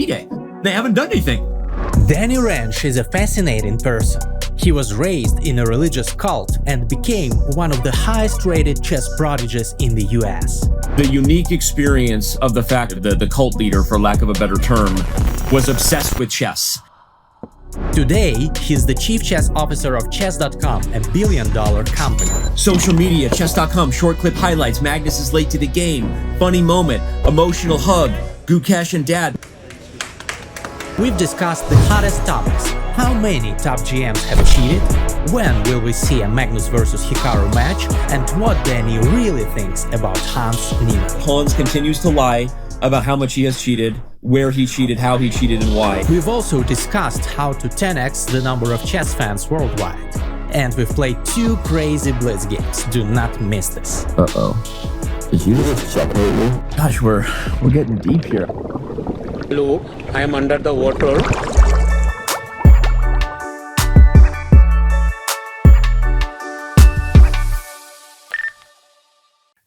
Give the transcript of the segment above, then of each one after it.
FIDE. They haven't done anything. Danny Rensch is a fascinating person. He was raised in a religious cult and became one of the highest-rated chess prodigies in the US. The unique experience of the fact that the cult leader, for lack of a better term, was obsessed with chess. Today, he's the chief chess officer of chess.com, a billion-dollar company. Social media, chess.com, short clip highlights, Magnus is late to the game, funny moment, emotional hug, Gukesh and dad. We've discussed the hottest topics. How many top GMs have cheated? When will we see a Magnus versus Hikaru match? And what Danny really thinks about Hans Niemann. Hans continues to lie about how much he has cheated, where he cheated, how he cheated, and why. We've also discussed how to 10x the number of chess fans worldwide. And we've played 2 crazy Blitz games. Do not miss this. Uh-oh. Did you just checkmate me? Gosh, we're getting deep here. Hello, I am under the water.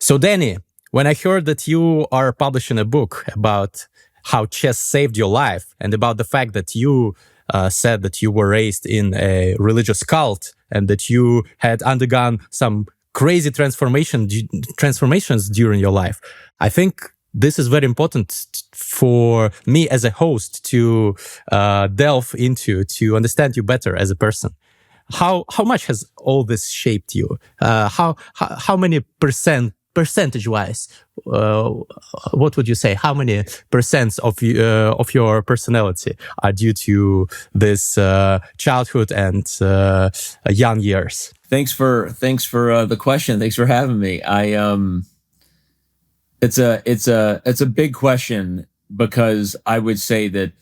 So Danny, when I heard that you are publishing a book about how chess saved your life and about the fact that you said that you were raised in a religious cult and that you had undergone some crazy transformations during your life, I think this is very important for me as a host to delve into, to understand you better as a person. How much has all this shaped you? How many percentage-wise, what would you say? How many percents of your personality are due to this childhood and young years? Thanks for the question. Thanks for having me. It's a big question, because I would say that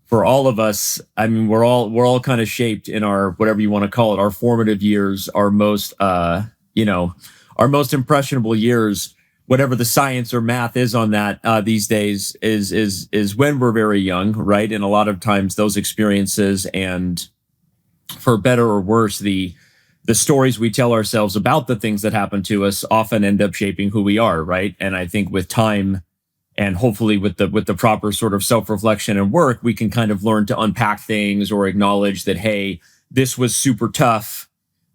for all of us, I mean, we're all kind of shaped in our, whatever you want to call it, our formative years, our most our most impressionable years, whatever the science or math is on that these days, is when we're very young, right? And a lot of times those experiences, and for better or worse, the stories we tell ourselves about the things that happen to us often end up shaping who we are, right? And I think with time, and hopefully with the proper sort of self-reflection and work, we can kind of learn to unpack things or acknowledge that, hey, this was super tough,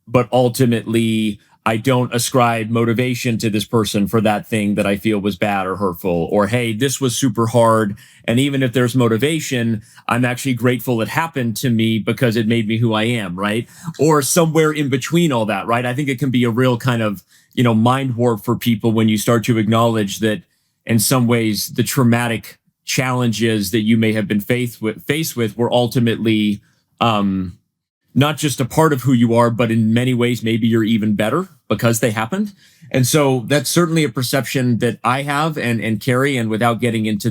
but ultimately I don't ascribe motivation to this person for that thing that I feel was bad or hurtful. Or, hey, this was super hard, and even if there's motivation, I'm actually grateful it happened to me because it made me who I am, right? Or somewhere in between all that, right? I think it can be a real kind of, mind warp for people when you start to acknowledge that in some ways the traumatic challenges that you may have been faced with were ultimately not just a part of who you are, but in many ways, maybe you're even better because they happened. And so that's certainly a perception that I have and carry. And without getting into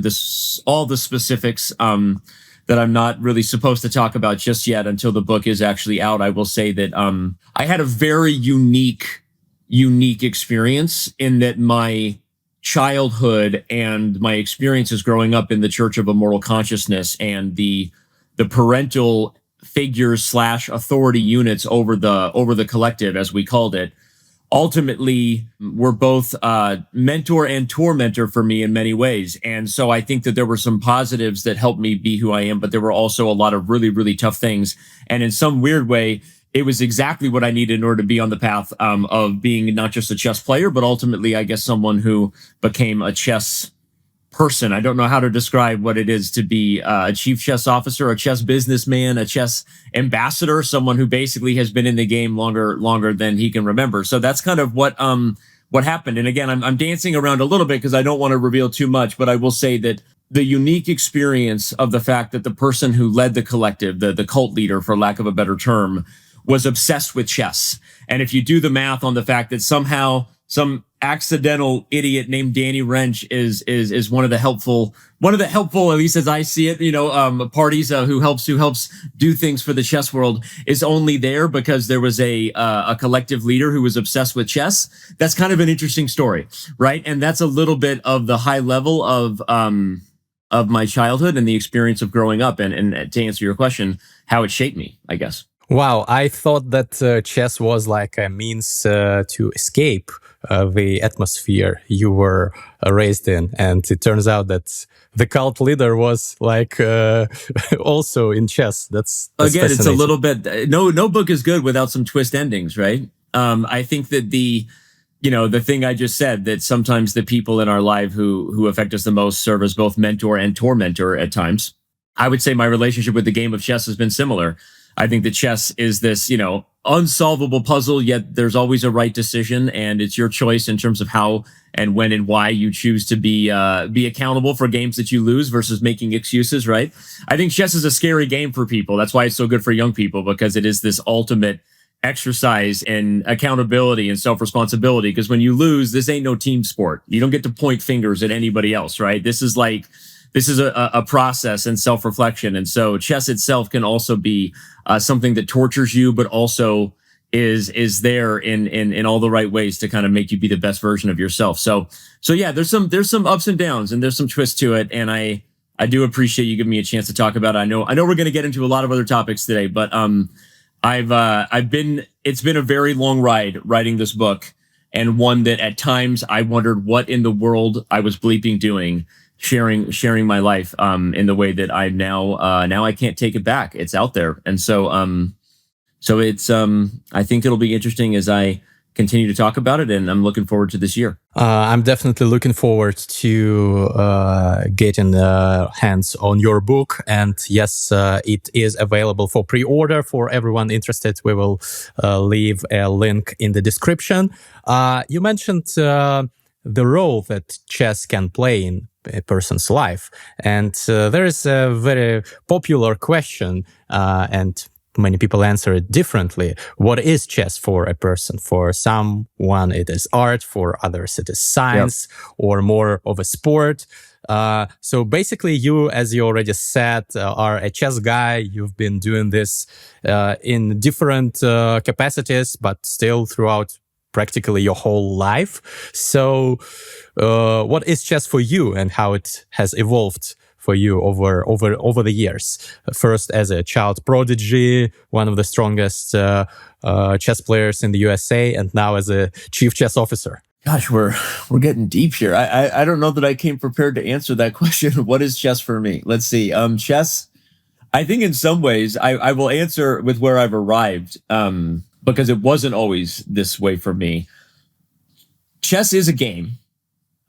all the specifics that I'm not really supposed to talk about just yet until the book is actually out, I will say that I had a very unique experience in that my childhood and my experiences growing up in the Church of Immortal Consciousness and the parental figures / authority units over the collective, as we called it, ultimately were both mentor and tormentor for me in many ways. And so I think that there were some positives that helped me be who I am, but there were also a lot of really, really tough things. And in some weird way, it was exactly what I needed in order to be on the path of being not just a chess player, but ultimately, I guess, someone who became a chess person. I don't know how to describe what it is to be a chief chess officer, a chess businessman, a chess ambassador, someone who basically has been in the game longer than he can remember. So that's kind of what happened. And again, I'm dancing around a little bit because I don't want to reveal too much, but I will say that the unique experience of the fact that the person who led the collective, the cult leader, for lack of a better term, was obsessed with chess. And if you do the math on the fact that somehow some accidental idiot named Danny Rensch is one of the helpful, at least as I see it, parties who helps do things for the chess world, is only there because there was a collective leader who was obsessed with chess. That's kind of an interesting story, right? And that's a little bit of the high level of my childhood and the experience of growing up. And to answer your question, how it shaped me, I guess. Wow, I thought that chess was like a means to escape the atmosphere you were raised in. And it turns out that the cult leader was like also in chess. That's again, it's a little bit, no book is good without some twist endings, right? I think that the thing I just said, that sometimes the people in our life who affect us the most serve as both mentor and tormentor at times. I would say my relationship with the game of chess has been similar. I think that chess is this, unsolvable puzzle, yet there's always a right decision, and it's your choice in terms of how and when and why you choose to be accountable for games that you lose versus making excuses, right? I think chess is a scary game for people. That's why it's so good for young people, because it is this ultimate exercise in accountability and self-responsibility. Because when you lose, this ain't no team sport. You don't get to point fingers at anybody else, right? This is a process and self-reflection. And so chess itself can also be something that tortures you, but also is there in all the right ways to kind of make you be the best version of yourself. So yeah, there's some ups and downs, and there's some twists to it. And I do appreciate you giving me a chance to talk about it. I know we're going to get into a lot of other topics today, but it's been a very long ride writing this book, and one that at times I wondered what in the world I was bleeping doing, sharing my life in the way that I now I can't take it back. It's out there. And so it's I think it'll be interesting as I continue to talk about it, and I'm looking forward to this year. I'm definitely looking forward to getting hands on your book. And yes, it is available for pre-order for everyone interested. We will leave a link in the description. You mentioned the role that chess can play in a person's life. And there is a very popular question, and many people answer it differently. What is chess for a person? For someone, it is art. For others, it is science, or more of a sport. So basically, you, as you already said, are a chess guy. You've been doing this in different capacities, but still throughout practically your whole life. So what is chess for you, and how it has evolved for you over the years? First as a child prodigy, one of the strongest chess players in the USA, and now as a chief chess officer. Gosh, we're getting deep here. I don't know that I came prepared to answer that question. What is chess for me? Let's see. Chess, I think in some ways I will answer with where I've arrived, because it wasn't always this way for me. Chess is a game.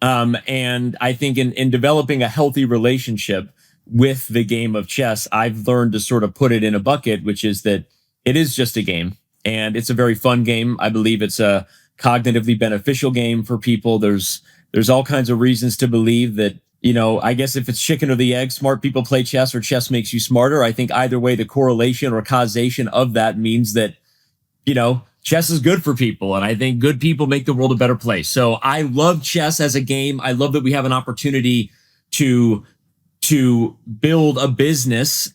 And I think in developing a healthy relationship with the game of chess, I've learned to sort of put it in a bucket, which is that it is just a game, and it's a very fun game. I believe it's a cognitively beneficial game for people. There's all kinds of reasons to believe that, I guess if it's chicken or the egg, smart people play chess or chess makes you smarter. I think either way, the correlation or causation of that means that, chess is good for people, and I think good people make the world a better place. So I love chess as a game. I love that we have an opportunity to build a business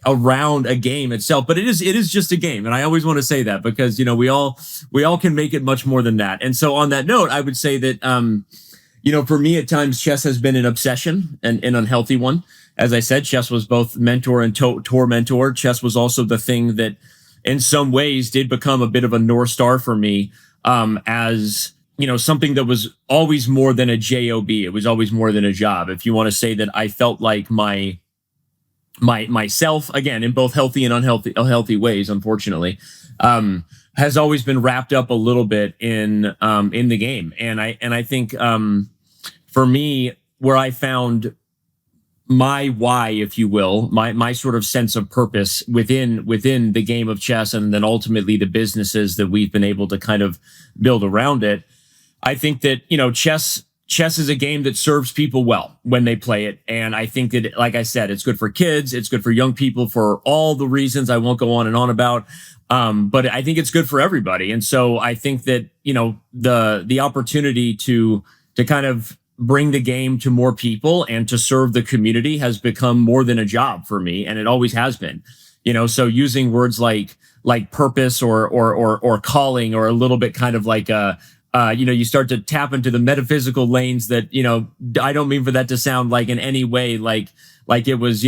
around a game itself. But it is just a game, and I always want to say that, because we all can make it much more than that. And so on that note, I would say that for me at times chess has been an obsession, and an unhealthy one. As I said, chess was both mentor and tormentor. Chess was also the thing that, in some ways, did become a bit of a North Star for me, as, something that was always more than a job. It was always more than a job. If you want to say that I felt like myself, again, in both healthy and unhealthy ways, unfortunately, has always been wrapped up a little bit in the game. And I think, for me, where I found my why, if you will, my sort of sense of purpose within the game of chess, and then ultimately the businesses that we've been able to kind of build around it. I think that, chess is a game that serves people well when they play it. And I think that, like I said, it's good for kids. It's good for young people for all the reasons I won't go on and on about. But I think it's good for everybody. And so I think that, the opportunity to kind of bring the game to more people and to serve the community has become more than a job for me, and it always has been. So using words like purpose or calling, or a little bit kind of like you start to tap into the metaphysical lanes that, I don't mean for that to sound like in any way like it was,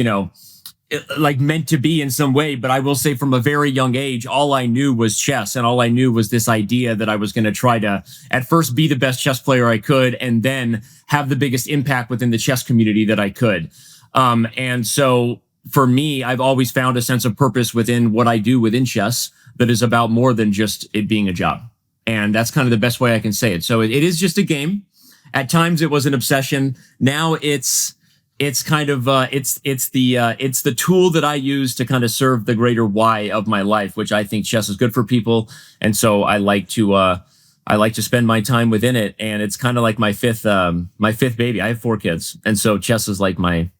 like meant to be in some way. But I will say from a very young age, all I knew was chess, and all I knew was this idea that I was going to try to at first be the best chess player I could, and then have the biggest impact within the chess community that I could. And so for me, I've always found a sense of purpose within what I do within chess that is about more than just it being a job. And that's kind of the best way I can say it. So it is just a game. At times it was an obsession. Now it's kind of it's the tool that I use to kind of serve the greater why of my life, which I think chess is good for people. And so I like to spend my time within it. And it's kind of like my fifth baby. I have 4 kids. And so chess is my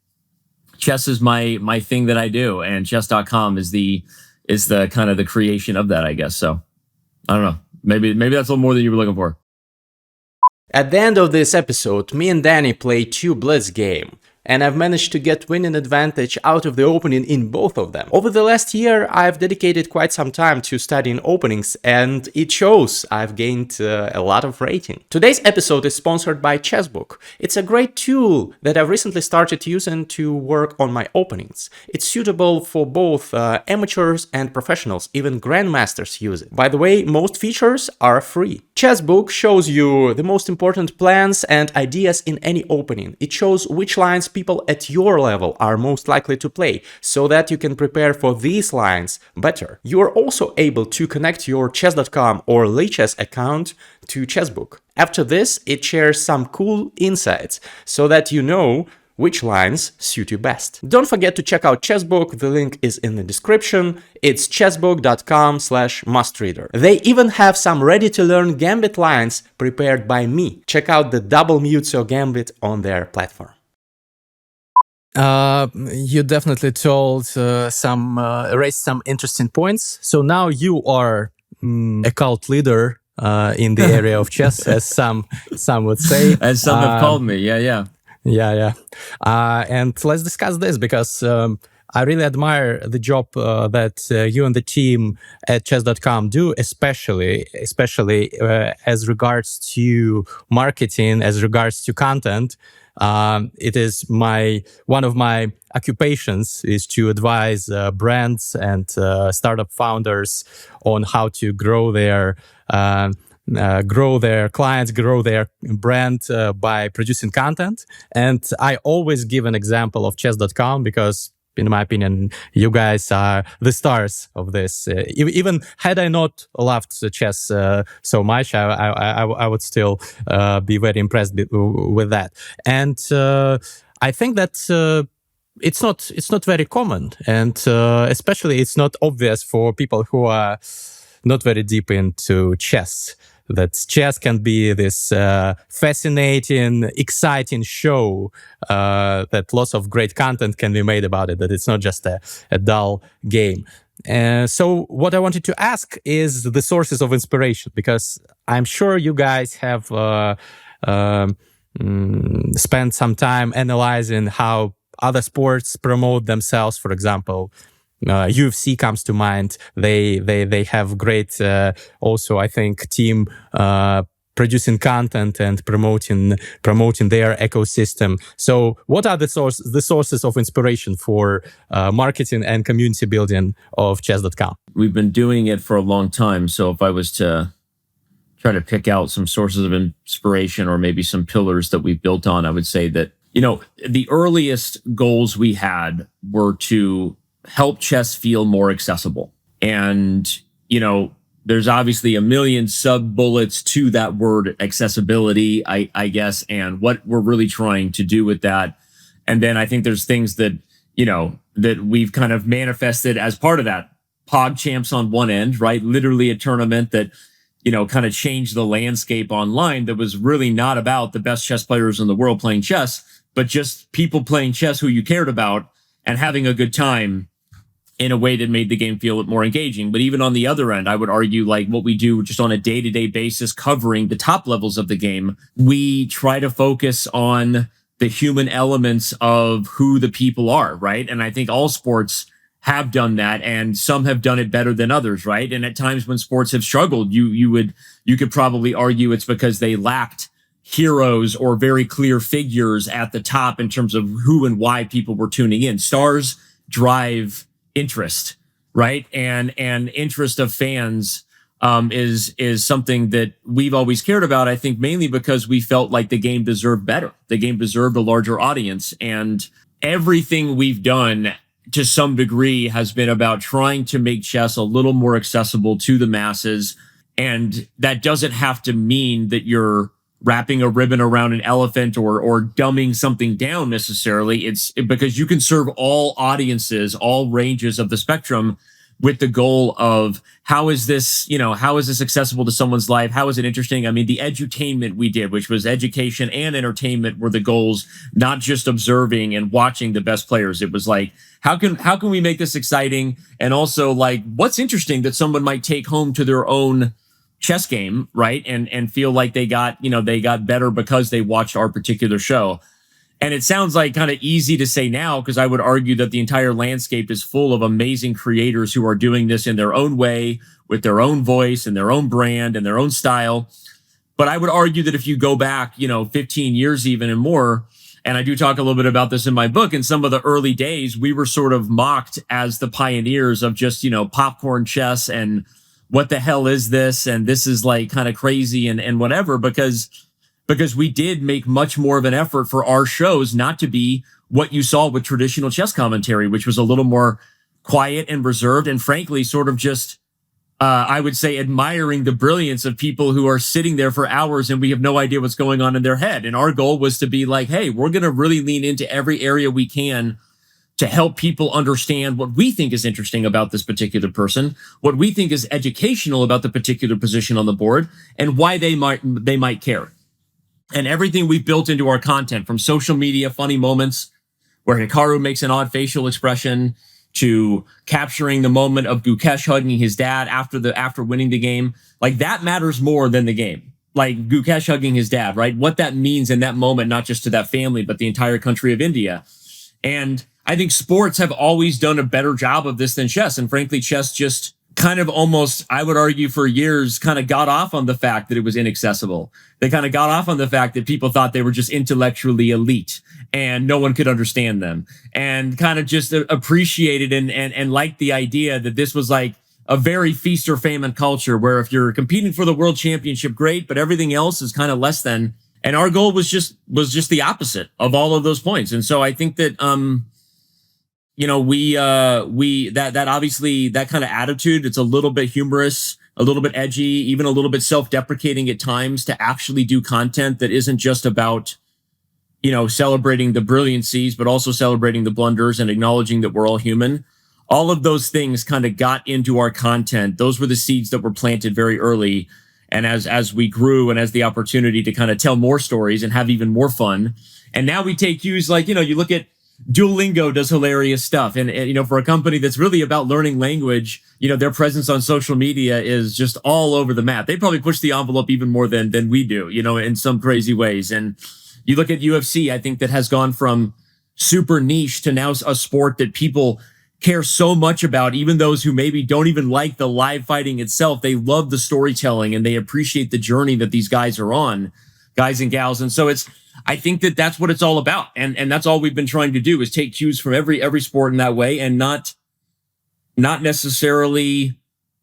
thing that I do. And chess.com is the kind of the creation of that, I guess. So I don't know. Maybe that's a little more than you were looking for. At the end of this episode, me and Danny played 2 Blitz games, and I've managed to get winning advantage out of the opening in both of them. Over the last year, I've dedicated quite some time to studying openings, and it shows I've gained a lot of rating. Today's episode is sponsored by Chessbook. It's a great tool that I've recently started using to work on my openings. It's suitable for both amateurs and professionals, even grandmasters use it. By the way, most features are free. Chessbook shows you the most important plans and ideas in any opening. It shows which lines people at your level are most likely to play, so that you can prepare for these lines better. You are also able to connect your chess.com or Lichess account to Chessbook. After this, it shares some cool insights so that you know which lines suit you best. Don't forget to check out Chessbook, the link is in the description. It's chessbook.com/mustreader. They even have some ready-to-learn gambit lines prepared by me. Check out the double Muzio gambit on their platform. You definitely told raised some interesting points. So now you are a cult leader in the area of chess, as some would say. As some have called me, yeah. Yeah. And let's discuss this, because I really admire the job that you and the team at chess.com do, especially as regards to marketing, as regards to content. It is one of my occupations is to advise brands and startup founders on how to grow their clients, grow their brand by producing content. And I always give an example of chess.com because, in my opinion, you guys are the stars of this. Even had I not loved chess so much, I would still be very impressed with that. And I think that it's not very common, and especially it's not obvious for people who are not very deep into chess, that chess can be this fascinating, exciting show, that lots of great content can be made about it, that it's not just a dull game. So what I wanted to ask is the sources of inspiration, because I'm sure you guys have spent some time analyzing how other sports promote themselves. For example, UFC comes to mind. They have great also, I think, team producing content and promoting their ecosystem. So what are the sources of inspiration for marketing and community building of chess.com? We've been doing it for a long time. So if I was to try to pick out some sources of inspiration or maybe some pillars that we've built on, I would say that, the earliest goals we had were to help chess feel more accessible. And, there's obviously a million sub bullets to that word accessibility, I guess, and what we're really trying to do with that. And then I think there's things that, that we've kind of manifested as part of that. Pog Champs on one end, right? Literally a tournament that, kind of changed the landscape online, that was really not about the best chess players in the world playing chess, but just people playing chess who you cared about and having a good time in a way that made the game feel more engaging. But even on the other end, I would argue, like what we do just on a day-to-day basis, covering the top levels of the game, we try to focus on the human elements of who the people are, right? And I think all sports have done that, and some have done it better than others, right? And at times when sports have struggled, you could probably argue it's because they lacked heroes or very clear figures at the top in terms of who and why people were tuning in. Stars drive interest, right? And interest of fans is something that we've always cared about. I think mainly because we felt like the game deserved better. The game deserved a larger audience, and everything we've done to some degree has been about trying to make chess a little more accessible to the masses. And that doesn't have to mean that you're wrapping a ribbon around an elephant or dumbing something down necessarily. It's because you can serve all audiences, all ranges of the spectrum, with the goal of how is this accessible to someone's life? How is it interesting? I mean, the edutainment we did, which was education and entertainment, were the goals, not just observing and watching the best players. It was like, how can we make this exciting? And also, like, what's interesting that someone might take home to their own chess game, right? And feel like they got better because they watched our particular show. And it sounds like kind of easy to say now, because I would argue that the entire landscape is full of amazing creators who are doing this in their own way, with their own voice and their own brand and their own style. But I would argue that if you go back, 15 years even and more, and I do talk a little bit about this in my book, in some of the early days, we were sort of mocked as the pioneers of just, popcorn chess and what the hell is this? And this is like kind of crazy and whatever, because we did make much more of an effort for our shows not to be what you saw with traditional chess commentary, which was a little more quiet and reserved, and frankly, sort of just, I would say, admiring the brilliance of people who are sitting there for hours and we have no idea what's going on in their head. And our goal was to be like, hey, we're going to really lean into every area we can to help people understand what we think is interesting about this particular person, what we think is educational about the particular position on the board, and why they might care. And everything we've built into our content, from social media funny moments where Hikaru makes an odd facial expression, to capturing the moment of Gukesh hugging his dad after winning the game, like, that matters more than the game. Like Gukesh hugging his dad, right? What that means in that moment, not just to that family, but the entire country of India. And I think sports have always done a better job of this than chess. And frankly, chess just kind of almost, I would argue, for years, kind of got off on the fact that it was inaccessible. They kind of got off on the fact that people thought they were just intellectually elite and no one could understand them, and kind of just appreciated and liked the idea that this was like a very feast or famine culture, where if you're competing for the world championship, great, but everything else is kind of less than. And our goal was just the opposite of all of those points. And so I think that, that obviously, that kind of attitude, it's a little bit humorous, a little bit edgy, even a little bit self-deprecating at times, to actually do content that isn't just about, celebrating the brilliancies, but also celebrating the blunders and acknowledging that we're all human. All of those things kind of got into our content. Those were the seeds that were planted very early. And as we grew and as the opportunity to kind of tell more stories and have even more fun. And now we take cues like, you look at Duolingo does hilarious stuff. And for a company that's really about learning language, their presence on social media is just all over the map. They probably push the envelope even more than we do, in some crazy ways. And you look at UFC, I think that has gone from super niche to now a sport that people care so much about. Even those who maybe don't even like the live fighting itself, they love the storytelling and they appreciate the journey that these guys are on, guys and gals. And so I think that that's what it's all about. And that's all we've been trying to do, is take cues from every sport in that way, and not necessarily,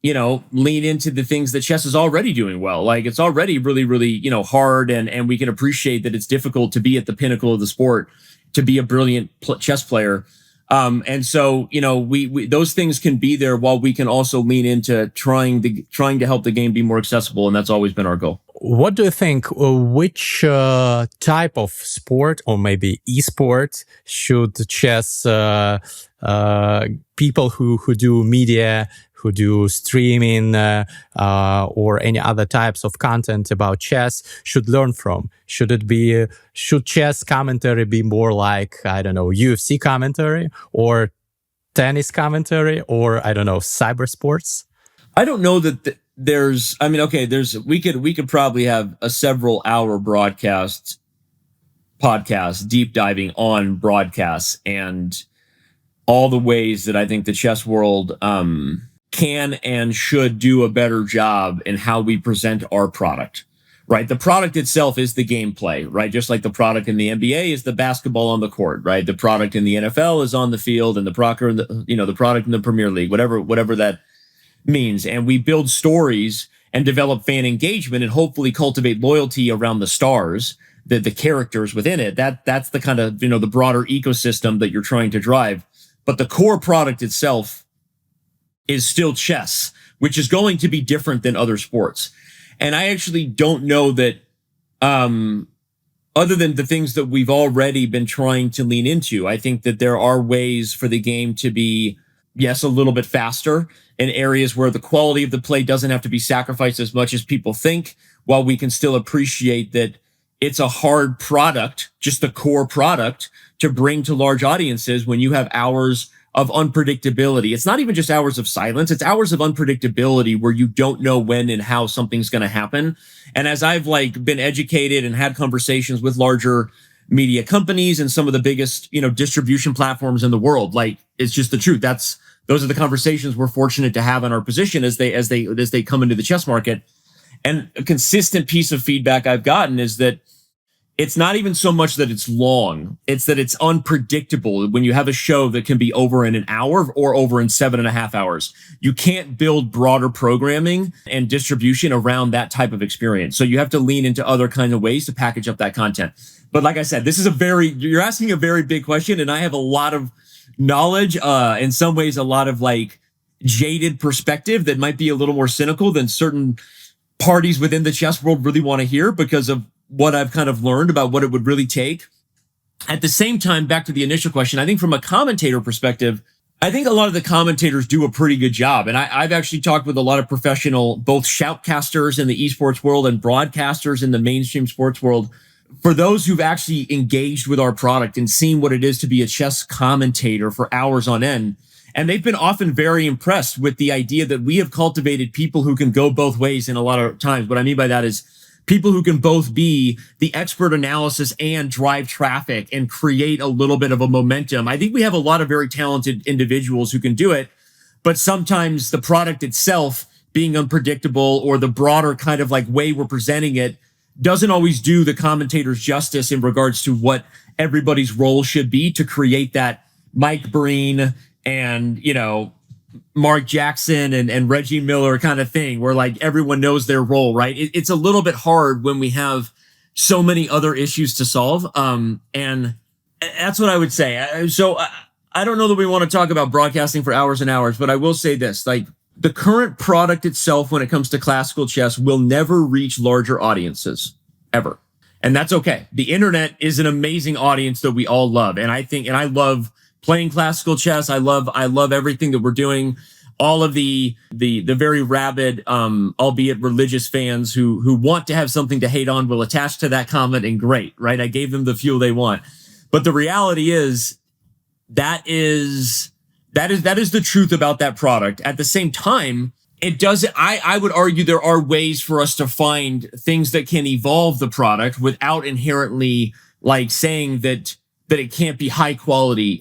lean into the things that chess is already doing well. Like, it's already really, really, hard. And we can appreciate that it's difficult to be at the pinnacle of the sport, to be a brilliant chess player. And so, we those things can be there, while we can also lean into trying to help the game be more accessible. And that's always been our goal. What do you think? Which type of sport, or maybe esport, should chess people who do media, who do streaming, or any other types of content about chess should learn from? Should chess commentary be more like, I don't know, UFC commentary, or tennis commentary, or, I don't know, cyber sports? I don't know that we could probably have a several hour podcast deep diving on broadcasts and all the ways that I think the chess world can and should do a better job in how we present our product, right? The product itself is the gameplay, right? Just like the product in the NBA is the basketball on the court, right? The product in the NFL is on the field, and the product in the Premier League, whatever that means. And we build stories and develop fan engagement and hopefully cultivate loyalty around the stars, the characters within it. That's the kind of, the broader ecosystem that you're trying to drive. But the core product itself is still chess, which is going to be different than other sports. And I actually don't know that, other than the things that we've already been trying to lean into, I think that there are ways for the game to be, yes, a little bit faster in areas where the quality of the play doesn't have to be sacrificed as much as people think, while we can still appreciate that it's a hard product, just the core product, to bring to large audiences when you have hours of unpredictability. It's not even just hours of silence. It's hours of unpredictability where you don't know when and how something's going to happen. And as I've been educated and had conversations with larger media companies and some of the biggest, distribution platforms in the world, it's just the truth. Those are the conversations we're fortunate to have in our position as they come into the chess market. And a consistent piece of feedback I've gotten is that it's not even so much that it's long, it's that it's unpredictable. When you have a show that can be over in an hour or over in 7.5 hours, you can't build broader programming and distribution around that type of experience. So you have to lean into other kind of ways to package up that content. But like I said, you're asking a very big question, and I have a lot of knowledge, in some ways, a lot of jaded perspective that might be a little more cynical than certain parties within the chess world really want to hear, because of what I've kind of learned about what it would really take. At the same time, back to the initial question, I think from a commentator perspective, I think a lot of the commentators do a pretty good job. And I've actually talked with a lot of professional, both shoutcasters in the esports world and broadcasters in the mainstream sports world. For those who've actually engaged with our product and seen what it is to be a chess commentator for hours on end, and they've been often very impressed with the idea that we have cultivated people who can go both ways in a lot of times. What I mean by that is people who can both be the expert analysis and drive traffic and create a little bit of a momentum. I think we have a lot of very talented individuals who can do it, but sometimes the product itself being unpredictable, or the broader kind of way we're presenting it, doesn't always do the commentators justice in regards to what everybody's role should be to create that Mike Breen and, Mark Jackson and Reggie Miller kind of thing, where everyone knows their role, right? It's a little bit hard when we have so many other issues to solve. And that's what I would say. So I don't know that we want to talk about broadcasting for hours and hours, but I will say this, the current product itself, when it comes to classical chess, will never reach larger audiences ever. And that's okay. The internet is an amazing audience that we all love. And I love playing classical chess. I love everything that we're doing. All of the very rabid, albeit religious fans who want to have something to hate on will attach to that comment, and great, right? I gave them the fuel they want. But the reality is that is the truth about that product. At the same time, I would argue there are ways for us to find things that can evolve the product without inherently saying that it can't be high quality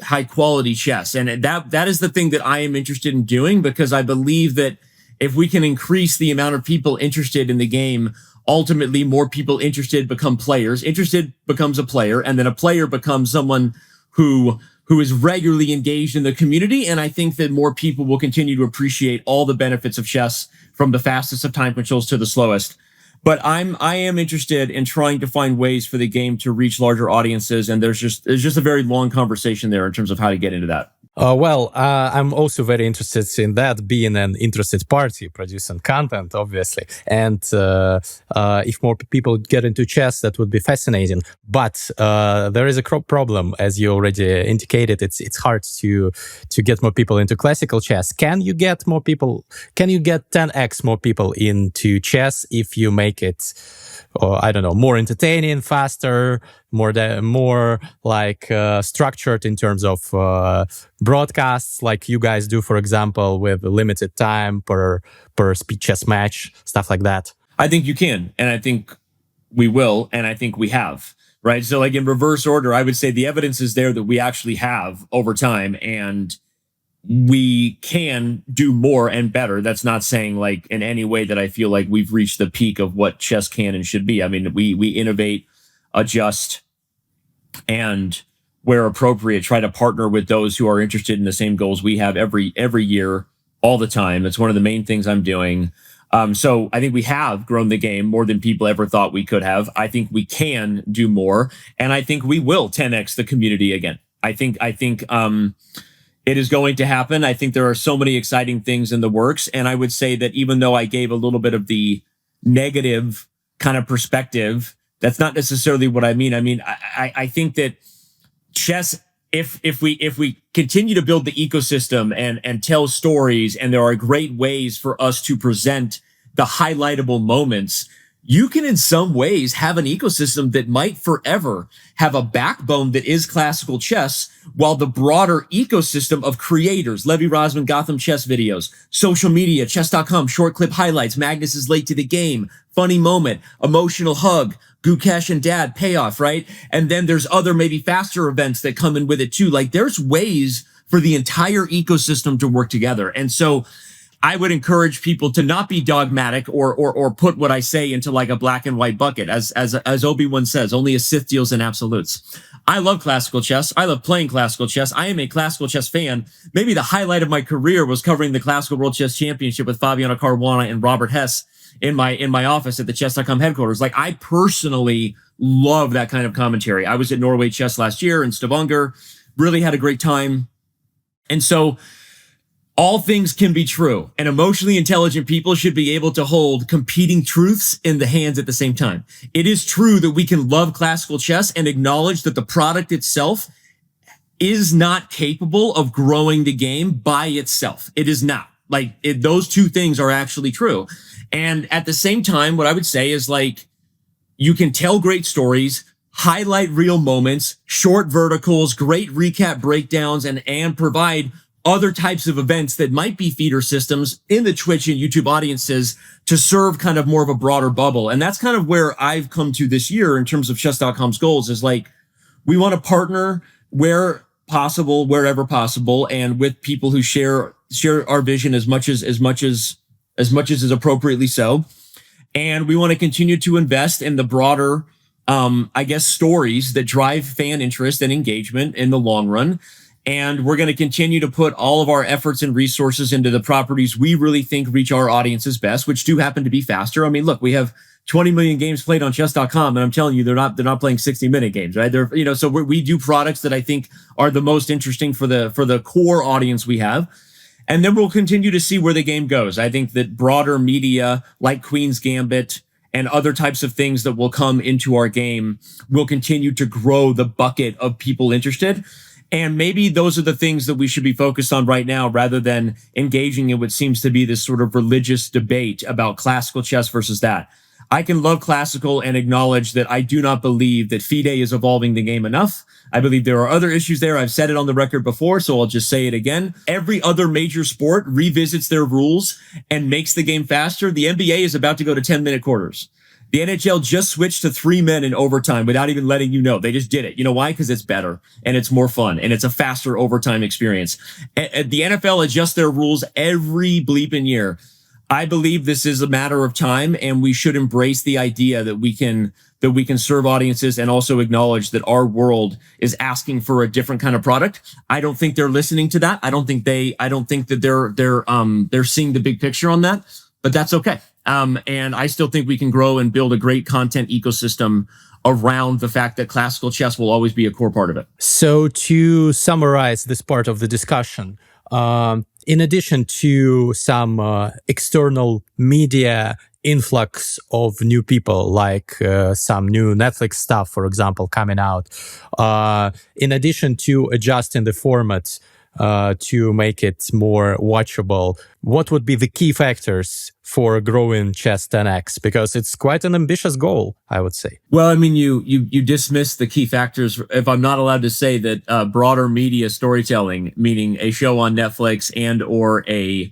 chess. And that is the thing that I am interested in doing, because I believe that if we can increase the amount of people interested in the game, ultimately more people interested become players. Interested becomes a player, and then a player becomes someone who is regularly engaged in the community. And I think that more people will continue to appreciate all the benefits of chess, from the fastest of time controls to the slowest. But I am interested in trying to find ways for the game to reach larger audiences, and there's just a very long conversation there in terms of how to get into that. I'm also very interested in that, being an interested party producing content, obviously. And if more people get into chess, that would be fascinating. But there is a problem, as you already indicated. It's hard to get more people into classical chess. Can you get 10x more people into chess if you make it, more entertaining, faster, more structured in terms of broadcasts, like you guys do, for example, with limited time per speed chess match, stuff like that? I think you can, and I think we will, and I think we have, right? So in reverse order, I would say the evidence is there that we actually have over time, and we can do more and better. That's not saying like in any way that I feel like we've reached the peak of what chess can and should be. I mean, we innovate, adjust, and where appropriate, try to partner with those who are interested in the same goals we have every year, all the time. That's one of the main things I'm doing. So I think we have grown the game more than people ever thought we could have. I think we can do more, and I think we will 10x the community again. I think it is going to happen. I think there are so many exciting things in the works, and I would say that even though I gave a little bit of the negative kind of perspective, that's not necessarily what I mean. I mean, I think that chess, if we continue to build the ecosystem and tell stories, and there are great ways for us to present the highlightable moments, you can in some ways have an ecosystem that might forever have a backbone that is classical chess, while the broader ecosystem of creators, Levi Rosman, Gotham Chess videos, social media, chess.com, short clip highlights, Magnus is late to the game, funny moment, emotional hug, Gukesh and Dad payoff, right? And then there's other maybe faster events that come in with it too. Like there's ways for the entire ecosystem to work together. And so I would encourage people to not be dogmatic or put what I say into like a black and white bucket. As Obi-Wan says, only a Sith deals in absolutes. I love classical chess. I love playing classical chess. I am a classical chess fan. Maybe the highlight of my career was covering the Classical World Chess Championship with Fabiano Caruana and Robert Hess in my office at the chess.com headquarters. Like I personally love that kind of commentary. I was at Norway Chess last year in Stavanger, really had a great time. And so all things can be true, and emotionally intelligent people should be able to hold competing truths in the hands at the same time. It is true that we can love classical chess and acknowledge that the product itself is not capable of growing the game by itself. It is not. Like those two things are actually true. And at the same time, what I would say is like, you can tell great stories, highlight real moments, short verticals, great recap breakdowns, and provide other types of events that might be feeder systems in the Twitch and YouTube audiences to serve kind of more of a broader bubble. And that's kind of where I've come to this year in terms of chess.com's goals, is like, we want to partner where possible, wherever possible, and with people who share our vision as much as is appropriately so. And we want to continue to invest in the broader, I guess, stories that drive fan interest and engagement in the long run. And we're going to continue to put all of our efforts and resources into the properties we really think reach our audiences best, which do happen to be faster. I mean, look, we have 20 million games played on chess.com, and I'm telling you, they're not playing 60-minute games, right? They're, you know, so we do products that I think are the most interesting for the core audience we have. And then we'll continue to see where the game goes. I think that broader media like Queen's Gambit and other types of things that will come into our game will continue to grow the bucket of people interested. And maybe those are the things that we should be focused on right now, rather than engaging in what seems to be this sort of religious debate about classical chess versus that. I can love classical and acknowledge that I do not believe that FIDE is evolving the game enough. I believe there are other issues there. I've said it on the record before, so I'll just say it again. Every other major sport revisits their rules and makes the game faster. The NBA is about to go to 10-minute quarters. The NHL just switched to 3 men in overtime without even letting you know. They just did it. You know why? Because it's better and it's more fun and it's a faster overtime experience. The NFL adjusts their rules every bleeping year. I believe this is a matter of time, and we should embrace the idea that we can serve audiences and also acknowledge that our world is asking for a different kind of product. I don't think they're listening to that. I don't think that they're seeing the big picture on that, but that's okay. And I still think we can grow and build a great content ecosystem around the fact that classical chess will always be a core part of it. So to summarize this part of the discussion, in addition to some external media influx of new people, like some new Netflix stuff, for example, coming out, in addition to adjusting the format to make it more watchable, what would be the key factors for growing Chess 10x? Because it's quite an ambitious goal, I would say. Well, I mean, you dismiss the key factors. If I'm not allowed to say that broader media storytelling, meaning a show on Netflix and or a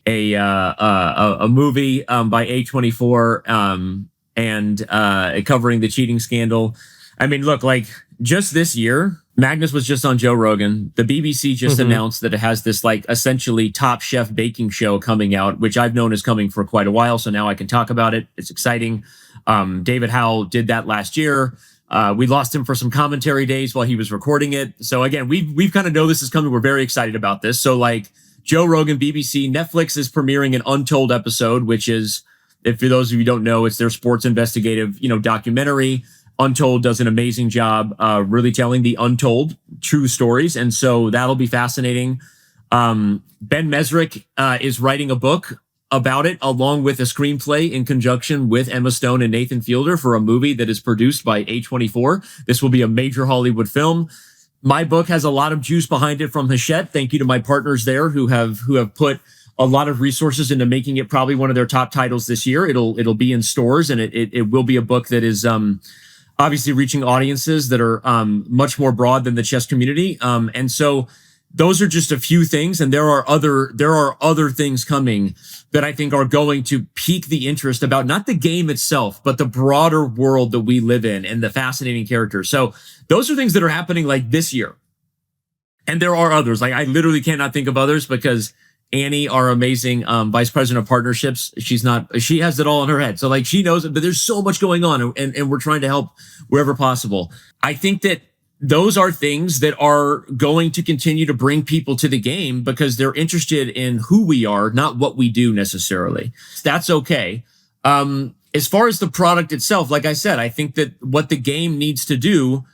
movie by A24 and covering the cheating scandal. I mean, look, like just this year, Magnus was just on Joe Rogan. The BBC just announced that it has this like essentially Top Chef baking show coming out, which I've known is coming for quite a while. So now I can talk about it. It's exciting. David Howell did that last year. We lost him for some commentary days while he was recording it. So again, we've kind of know this is coming. We're very excited about this. So like Joe Rogan, BBC, Netflix is premiering an Untold episode, which is, if for those of you who don't know, it's their sports investigative, documentary. Untold does an amazing job really telling the untold true stories. And so that'll be fascinating. Ben Mesrick is writing a book about it, along with a screenplay in conjunction with Emma Stone and Nathan Fielder for a movie that is produced by A24. This will be a major Hollywood film. My book has a lot of juice behind it from Hachette. Thank you to my partners there who have put a lot of resources into making it probably one of their top titles this year. It'll be in stores, and it will be a book that is obviously reaching audiences that are much more broad than the chess community. And so those are just a few things, and there are other things coming that I think are going to pique the interest about not the game itself, but the broader world that we live in and the fascinating characters. So those are things that are happening like this year. And there are others. Like I literally cannot think of others because Annie, our amazing vice president of partnerships, she has it all in her head. So like she knows it, but there's so much going on, and we're trying to help wherever possible. I think that those are things that are going to continue to bring people to the game because they're interested in who we are, not what we do necessarily. That's okay. As far as the product itself, like I said, I think that what the game needs to do,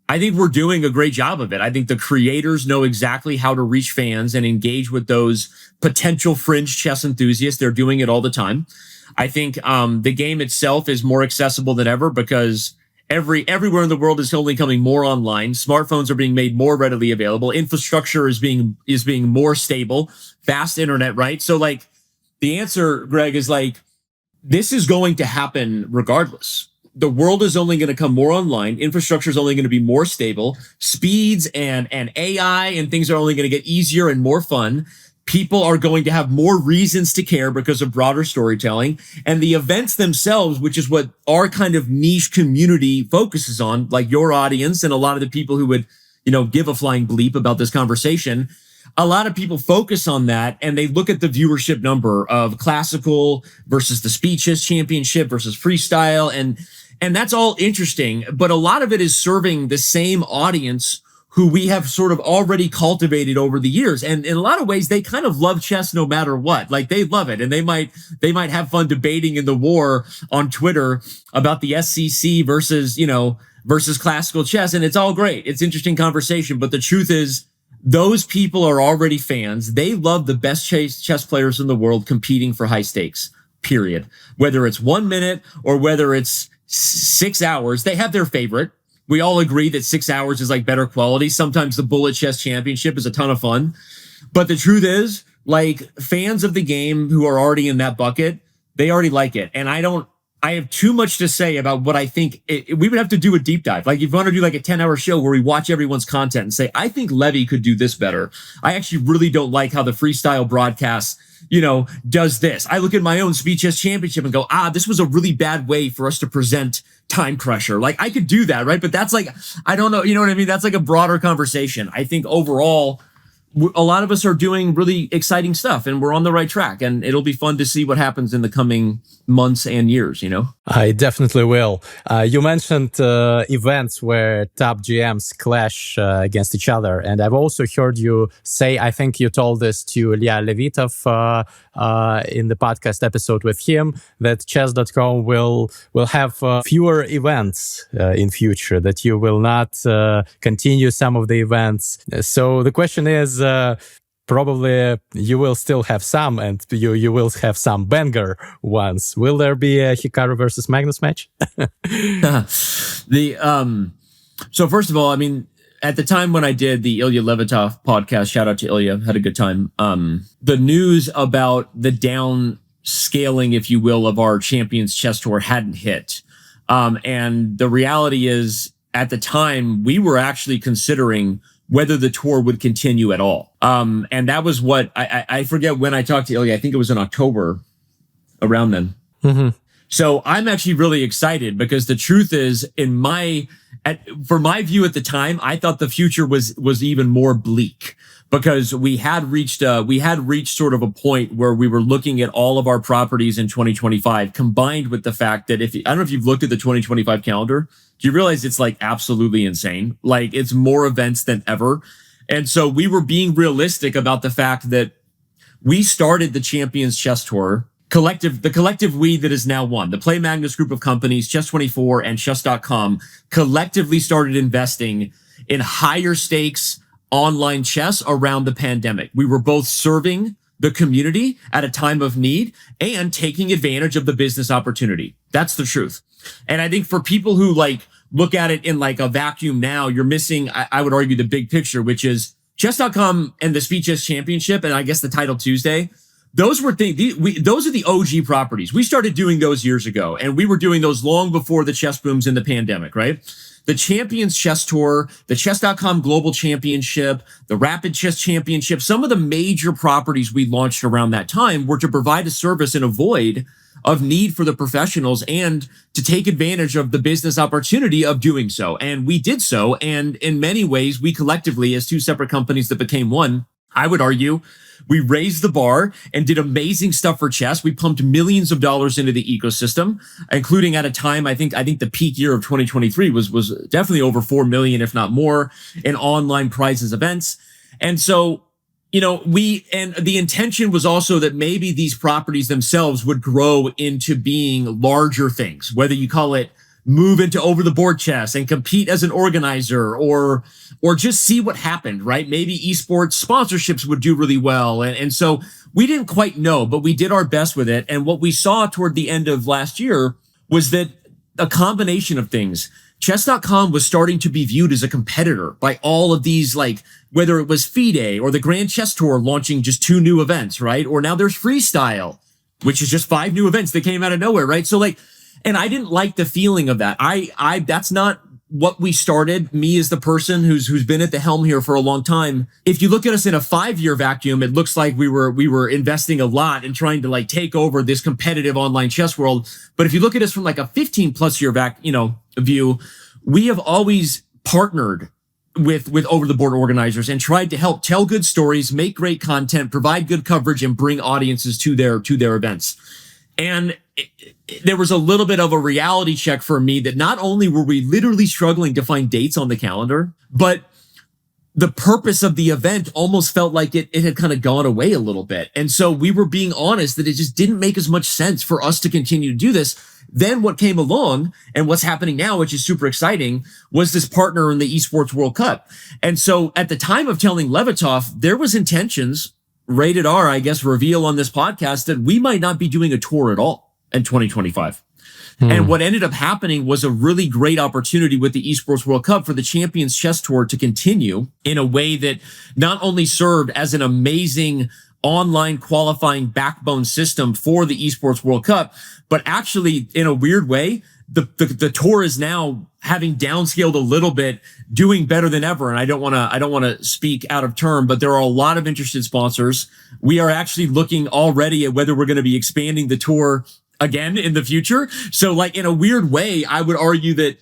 I think we're doing a great job of it. I think the creators know exactly how to reach fans and engage with those potential fringe chess enthusiasts. They're doing it all the time. I think the game itself is more accessible than ever because everywhere in the world is only coming more online. Smartphones are being made more readily available. Infrastructure is being more stable. Fast internet, right? So like the answer, Greg, is like this is going to happen regardless. The world is only going to come more online. Infrastructure is only going to be more stable. Speeds and AI and things are only going to get easier and more fun. People are going to have more reasons to care because of broader storytelling. And the events themselves, which is what our kind of niche community focuses on, like your audience and a lot of the people who would, give a flying bleep about this conversation, a lot of people focus on that and they look at the viewership number of classical versus the speed chess championship versus freestyle. And that's all interesting, but a lot of it is serving the same audience who we have sort of already cultivated over the years. And in a lot of ways, they kind of love chess no matter what. Like they love it. And they might have fun debating in the war on Twitter about the SCC versus classical chess. And it's all great. It's interesting conversation. But the truth is, those people are already fans. They love the best chess players in the world competing for high stakes, period. Whether it's 1 minute or whether it's 6 hours, they have their favorite. We all agree that 6 hours is like better quality. Sometimes the Bullet Chess Championship is a ton of fun. But the truth is, like fans of the game who are already in that bucket, they already like it. And I have too much to say about what I think we would have to do a deep dive. Like if you want to do like a 10-hour show where we watch everyone's content and say, I think Levy could do this better. I actually really don't like how the freestyle broadcast, does this. I look at my own Speed Chess Championship and go, this was a really bad way for us to present Time Crusher. Like I could do that, right? But that's like, I don't know. You know what I mean? That's like a broader conversation. I think overall, a lot of us are doing really exciting stuff and we're on the right track, and it'll be fun to see what happens in the coming months and years, I definitely will. You mentioned events where top GMs clash against each other. And I've also heard you say, I think you told this to Ilya Levitov in the podcast episode with him, that chess.com will have fewer events in future, that you will not continue some of the events. So the question is, probably you will still have some, and you will have some banger ones. Will there be a Hikaru versus Magnus match? So first of all, I mean, at the time when I did the Ilya Levitov podcast, shout out to Ilya, had a good time. The news about the downscaling, if you will, of our Champions Chess Tour hadn't hit. And the reality is, at the time, we were actually considering whether the tour would continue at all. And that was what I forget when I talked to Ilya. I think it was in October, around then. Mm-hmm. So I'm actually really excited because the truth is, for my view at the time, I thought the future was even more bleak because we had reached sort of a point where we were looking at all of our properties in 2025, combined with the fact that I don't know if you've looked at the 2025 calendar, do you realize it's like absolutely insane? Like it's more events than ever. And so we were being realistic about the fact that we started the Champions Chess Tour the collective we that is now one, the Play Magnus group of companies, Chess24 and Chess.com collectively started investing in higher stakes online chess around the pandemic. We were both serving the community at a time of need and taking advantage of the business opportunity. That's the truth. And I think for people who like look at it in like a vacuum now, you're missing, I would argue, the big picture, which is Chess.com and the Speed Chess Championship, and I guess the Title Tuesday. Those are the OG properties. We started doing those years ago, and we were doing those long before the chess booms in the pandemic, right? The Champions Chess Tour, the Chess.com Global Championship, the Rapid Chess Championship, some of the major properties we launched around that time were to provide a service in a void of need for the professionals and to take advantage of the business opportunity of doing so. And we did so. And in many ways, we collectively, as two separate companies that became one, I would argue, we raised the bar and did amazing stuff for chess. We pumped millions of dollars into the ecosystem, including at a time, I think the peak year of 2023 was definitely over 4 million, if not more, in online prizes events. And so, and the intention was also that maybe these properties themselves would grow into being larger things, whether you call it move into over the board chess and compete as an organizer or just see what happened, right? Maybe esports sponsorships would do really well. And so we didn't quite know, but we did our best with it. And what we saw toward the end of last year was that a combination of things. Chess.com was starting to be viewed as a competitor by all of these, like whether it was FIDE or the Grand Chess Tour launching just 2 new events, right? Or now there's Freestyle, which is just 5 new events that came out of nowhere, right? So like, and I didn't like the feeling of that. That's not what we started. Me as the person who's been at the helm here for a long time. If you look at us in a 5-year vacuum, it looks like we were investing a lot and trying to like take over this competitive online chess world. But if you look at us from like a 15+ year view, we have always partnered with over the board organizers and tried to help tell good stories, make great content, provide good coverage, and bring audiences to their events. And there was a little bit of a reality check for me that not only were we literally struggling to find dates on the calendar, but the purpose of the event almost felt like it had kind of gone away a little bit. And so we were being honest that it just didn't make as much sense for us to continue to do this. Then what came along and what's happening now, which is super exciting, was this partner in the Esports World Cup. And so at the time of telling Levitov, there was intentions, rated R, I guess, reveal on this podcast that we might not be doing a tour at all in 2025. And what ended up happening was a really great opportunity with the Esports World Cup for the Champions Chess Tour to continue in a way that not only served as an amazing online qualifying backbone system for the Esports World Cup, but actually in a weird way, the tour is now having downscaled a little bit, doing better than ever. And I don't want to speak out of turn, but there are a lot of interested sponsors. We are actually looking already at whether we're going to be expanding the tour again in the future. So like in a weird way, I would argue that,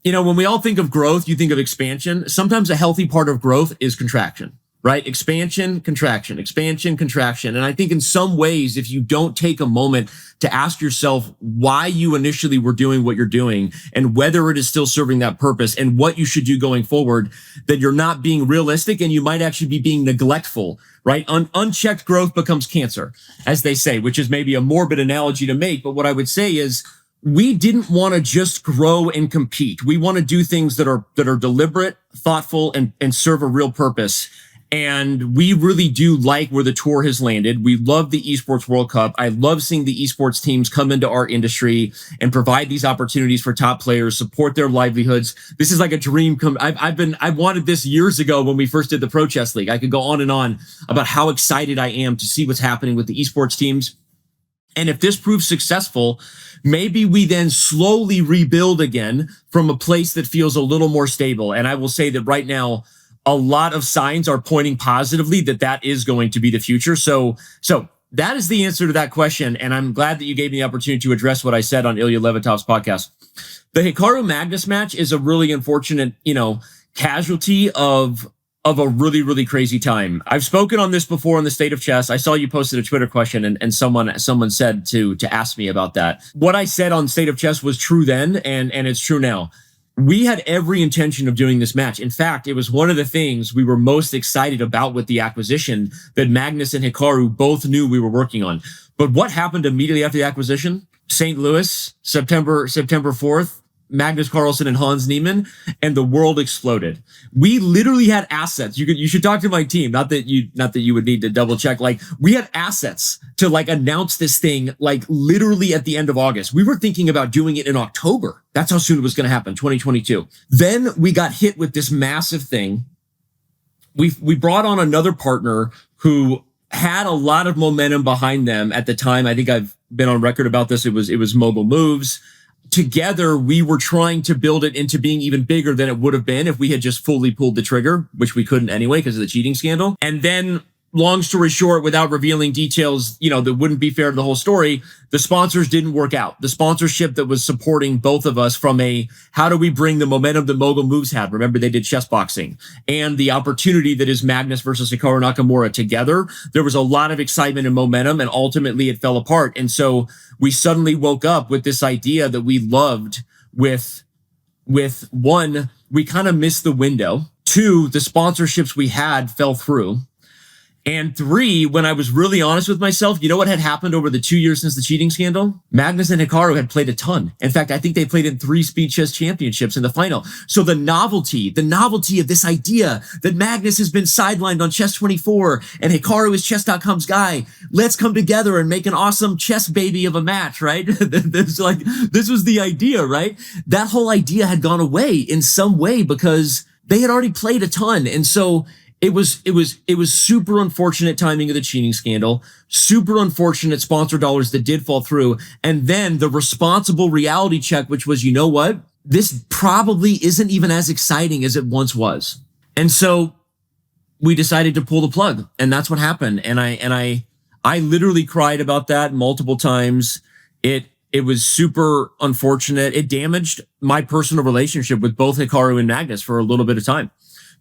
when we all think of growth, you think of expansion. Sometimes a healthy part of growth is contraction, right? Expansion, contraction, expansion, contraction. And I think in some ways, if you don't take a moment to ask yourself why you initially were doing what you're doing and whether it is still serving that purpose and what you should do going forward, that you're not being realistic and you might actually be being neglectful, right? Unchecked growth becomes cancer, as they say, which is maybe a morbid analogy to make. But what I would say is we didn't want to just grow and compete. We want to do things that are deliberate, thoughtful, and serve a real purpose. And we really do like where the tour has landed. We love the Esports World Cup. I love seeing the esports teams come into our industry and provide these opportunities for top players, support their livelihoods. This is like a dream come. I wanted this years ago when we first did the Pro Chess League. I could go on and on about how excited I am to see what's happening with the esports teams. And if this proves successful, maybe we then slowly rebuild again from a place that feels a little more stable. And I will say that right now, a lot of signs are pointing positively that is going to be the future. So that is the answer to that question. And I'm glad that you gave me the opportunity to address what I said on Ilya Levitov's podcast. The Hikaru-Magnus match is a really unfortunate, casualty of a really, really crazy time. I've spoken on this before on the State of Chess. I saw you posted a Twitter question and someone said to ask me about that. What I said on State of Chess was true then, and it's true now. We had every intention of doing this match. In fact, it was one of the things we were most excited about with the acquisition that Magnus and Hikaru both knew we were working on. But what happened immediately after the acquisition? St. Louis, September 4th, Magnus Carlsen and Hans Niemann, and the world exploded. We literally had assets. You should talk to my team. Not that you would need to double check. Like, we had assets to announce this thing literally at the end of August. We were thinking about doing it in October. That's how soon it was going to happen, 2022. Then we got hit with this massive thing. We brought on another partner who had a lot of momentum behind them at the time. I think I've been on record about this. It was Mogul Moves. Together, we were trying to build it into being even bigger than it would have been if we had just fully pulled the trigger, which we couldn't anyway because of the cheating scandal. And then, long story short, without revealing details, that wouldn't be fair to the whole story, the sponsors didn't work out. The sponsorship that was supporting both of us from how do we bring the momentum that Mogul Moves had? Remember, they did chess boxing, and the opportunity that is Magnus versus Hikaru Nakamura together. There was a lot of excitement and momentum, and ultimately it fell apart. And so we suddenly woke up with this idea that we loved with one, we kind of missed the window. Two, the sponsorships we had fell through. And three, when I was really honest with myself, you know what had happened over the 2 years since the cheating scandal? Magnus and Hikaru had played a ton. In fact, I think they played in 3 speed chess championships in the final. So the novelty of this idea that Magnus has been sidelined on Chess24 and Hikaru is Chess.com's guy. Let's come together and make an awesome chess baby of a match, right? This was the idea, right? That whole idea had gone away in some way because they had already played a ton. And so it was super unfortunate timing of the cheating scandal, super unfortunate sponsor dollars that did fall through. And then the responsible reality check, which was, you know what? This probably isn't even as exciting as it once was. And so we decided to pull the plug, and that's what happened. And I literally cried about that multiple times. It was super unfortunate. It damaged my personal relationship with both Hikaru and Magnus for a little bit of time,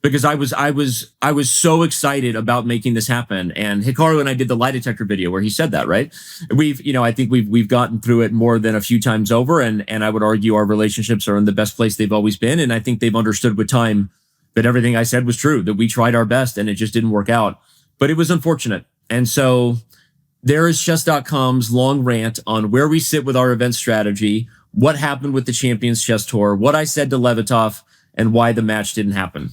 because I was so excited about making this happen. And Hikaru and I did the lie detector video where he said that, right? I think we've gotten through it more than a few times over. And I would argue our relationships are in the best place they've always been. And I think they've understood with time that everything I said was true, that we tried our best and it just didn't work out. But it was unfortunate. And so there is Chess.com's long rant on where we sit with our event strategy, what happened with the Champions Chess Tour, what I said to Levitov, and why the match didn't happen.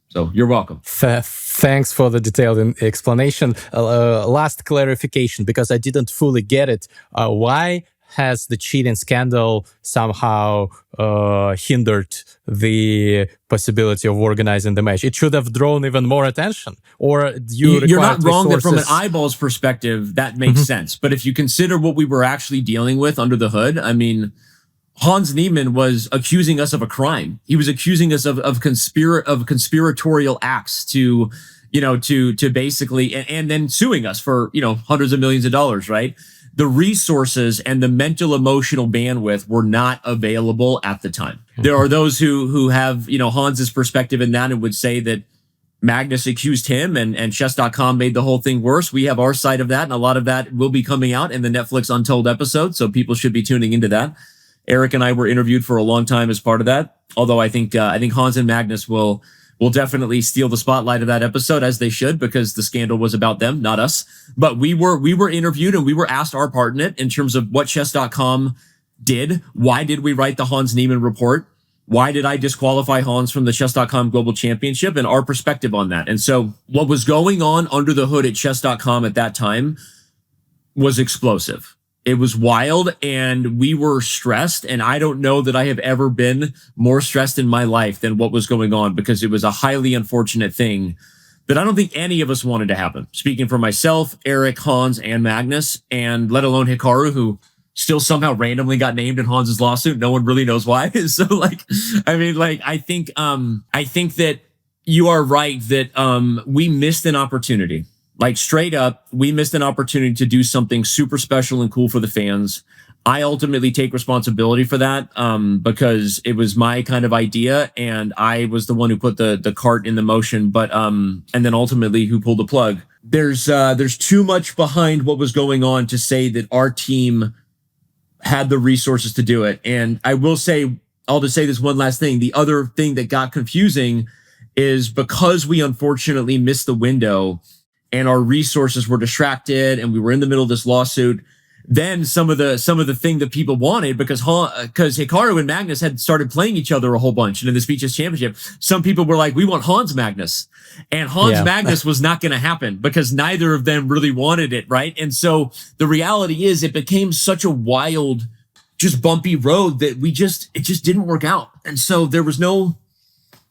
So you're welcome. Thanks for the detailed explanation. Last clarification, because I didn't fully get it. Why has the cheating scandal somehow hindered the possibility of organizing the match? It should have drawn even more attention. Or you're not wrong that from an eyeballs perspective, that makes sense. But if you consider what we were actually dealing with under the hood, I mean, Hans Niemann was accusing us of a crime. He was accusing us of conspiratorial acts to basically, and then suing us for, hundreds of millions of dollars, right? The resources and the mental emotional bandwidth were not available at the time. There are those who have, Hans's perspective in that and would say that Magnus accused him and Chess.com made the whole thing worse. We have our side of that, and a lot of that will be coming out in the Netflix Untold episode, so people should be tuning into that. Eric and I were interviewed for a long time as part of that. Although I think Hans and Magnus will definitely steal the spotlight of that episode, as they should, because the scandal was about them, not us. But we were interviewed and we were asked our part in it in terms of what Chess.com did. Why did we write the Hans Niemann report? Why did I disqualify Hans from the Chess.com Global Championship, and our perspective on that? And so what was going on under the hood at Chess.com at that time was explosive. It was wild, and we were stressed, and I don't know that I have ever been more stressed in my life than what was going on, because it was a highly unfortunate thing that I don't think any of us wanted to happen. Speaking for myself, Eric, Hans, and Magnus, and let alone Hikaru, who still somehow randomly got named in Hans's lawsuit. No one really knows why. So I think that you are right that we missed an opportunity. Like straight up, we missed an opportunity to do something super special and cool for the fans. I ultimately take responsibility for that because it was my kind of idea, and I was the one who put the cart in the motion. But and then ultimately who pulled the plug. There's too much behind what was going on to say that our team had the resources to do it. And I will say, I'll just say this one last thing. The other thing that got confusing is because we unfortunately missed the window and our resources were distracted and we were in the middle of this lawsuit. Then some of the thing that people wanted, because Hikaru and Magnus had started playing each other a whole bunch, and in the Speeches Championship, some people were like, "We want Hans Magnus," and Hans Magnus was not going to happen because neither of them really wanted it, right? And so the reality is, it became such a wild, just bumpy road that it just didn't work out, and so there was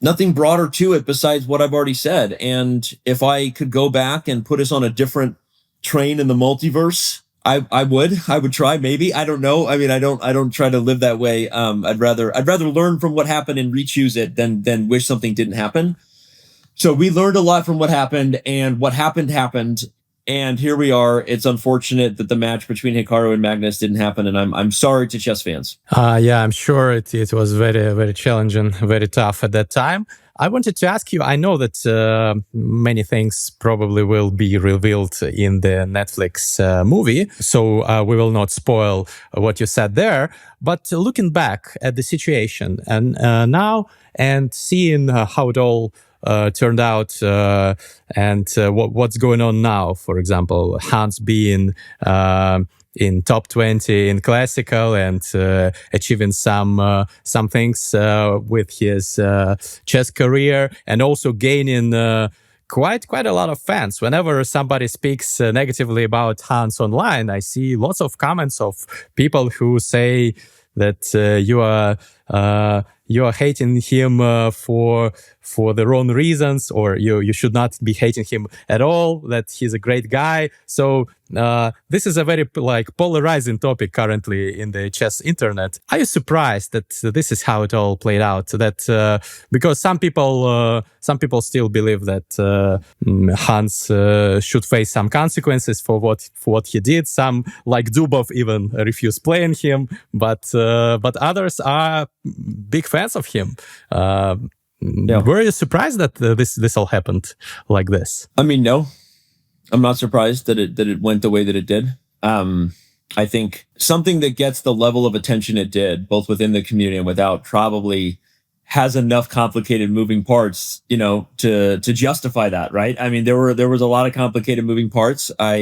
nothing broader to it besides what I've already said. And if I could go back and put us on a different train in the multiverse, I would try, maybe. I don't know. I mean, I don't try to live that way. I'd rather learn from what happened and re-choose it than wish something didn't happen. So we learned a lot from what happened, and what happened. And here we are. It's unfortunate that the match between Hikaru and Magnus didn't happen, and I'm sorry to chess fans. Yeah, I'm sure it was very, very challenging, very tough at that time. I wanted to ask you, I know that many things probably will be revealed in the Netflix movie, so we will not spoil what you said there. But looking back at the situation and now and seeing how it all turned out and what's going on now, for example, Hans being in top 20 in classical and achieving some things with his chess career, and also gaining quite a lot of fans. Whenever somebody speaks negatively about Hans online, I see lots of comments of people who say that you are hating him for the wrong reasons, or you should not be hating him at all, that he's a great guy. So this is a very polarizing topic currently in the chess internet. Are you surprised that this is how it all played out? That because some people still believe that Hans should face some consequences for what he did. Some, like Dubov, even refuse playing him, but others are big fans of him. Were you surprised that this all happened like this? I mean, no, I'm not surprised that it went the way that it did. I think something that gets the level of attention it did, both within the community and without, probably has enough complicated moving parts, to justify that, right? I mean, there was a lot of complicated moving parts. I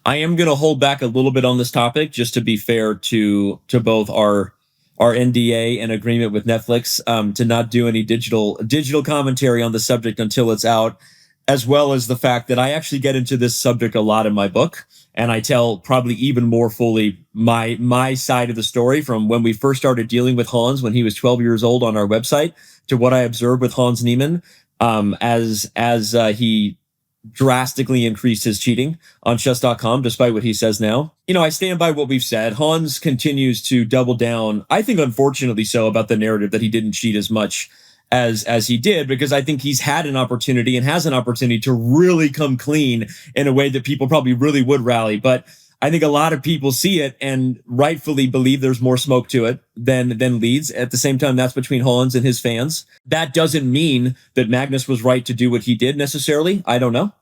am going to hold back a little bit on this topic, just to be fair to both our NDA and agreement with Netflix, to not do any digital commentary on the subject until it's out, as well as the fact that I actually get into this subject a lot in my book, and I tell probably even more fully my side of the story, from when we first started dealing with Hans when he was 12 years old on our website, to what I observed with Hans Niemann as he drastically increased his cheating on chess.com, despite what he says now. I stand by what we've said. Hans continues to double down, I think unfortunately so, about the narrative that he didn't cheat as much as he did, because I think he's had an opportunity and has an opportunity to really come clean in a way that people probably really would rally. But I think a lot of people see it and rightfully believe there's more smoke to it than leads. At the same time, that's between Hans and his fans. That doesn't mean that Magnus was right to do what he did necessarily. I don't know.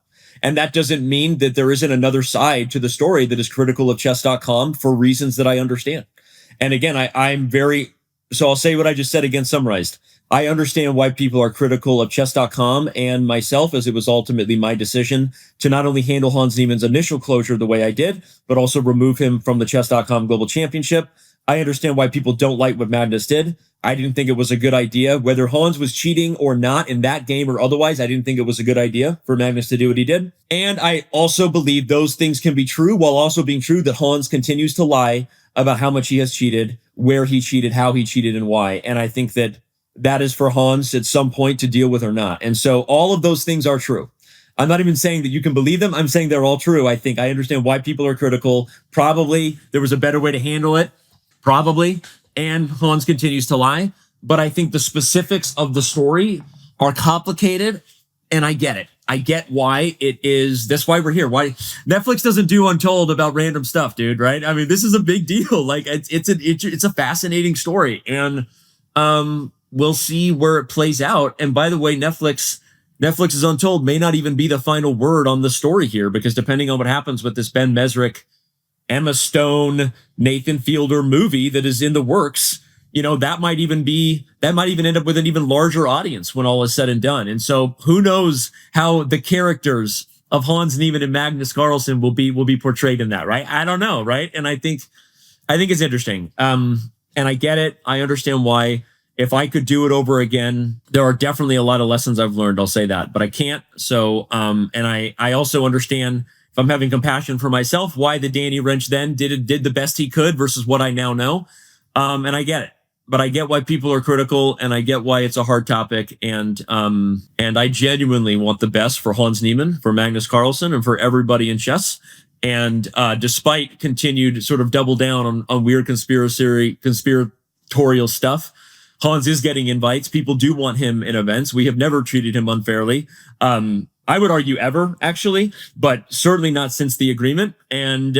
And that doesn't mean that there isn't another side to the story that is critical of chess.com for reasons that I understand. And again, so I'll say what I just said again, summarized. I understand why people are critical of chess.com and myself, as it was ultimately my decision to not only handle Hans Niemann's initial closure the way I did, but also remove him from the chess.com Global Championship. I understand why people don't like what Magnus did. I didn't think it was a good idea. Whether Hans was cheating or not in that game or otherwise, I didn't think it was a good idea for Magnus to do what he did. And I also believe those things can be true, while also being true that Hans continues to lie about how much he has cheated, where he cheated, how he cheated, and why. And I think that is for Hans at some point to deal with or not. And so all of those things are true. I'm not even saying that you can believe them. I'm saying they're all true. I think I understand why people are critical. Probably there was a better way to handle it. Probably. And Hans continues to lie. But I think the specifics of the story are complicated And I get it. I get why it is. That's why we're here. Why Netflix doesn't do Untold about random stuff, dude. Right? I mean, this is a big deal. Like it's a fascinating story, and we'll see where it plays out. And by the way, Netflix's Untold may not even be the final word on the story here, because depending on what happens with this Ben Mesrick, Emma Stone, Nathan Fielder movie that is in the works, that might even end up with an even larger audience when all is said and done. And so who knows how the characters of Hans Niemann and Magnus Carlsen will be portrayed in that, right? I don't know, right? And I think it's interesting. And I get it. I understand why. If I could do it over again, there are definitely a lot of lessons I've learned. I'll say that, but I can't. So, and I also understand, if I'm having compassion for myself, why the Danny Rensch then did the best he could versus what I now know. And I get it. But I get why people are critical, and I get why it's a hard topic. And I genuinely want the best for Hans Niemann, for Magnus Carlsen, and for everybody in chess. And despite continued sort of double down on weird conspiratorial stuff, Hans is getting invites. People do want him in events. We have never treated him unfairly. I would argue ever, actually, but certainly not since the agreement. And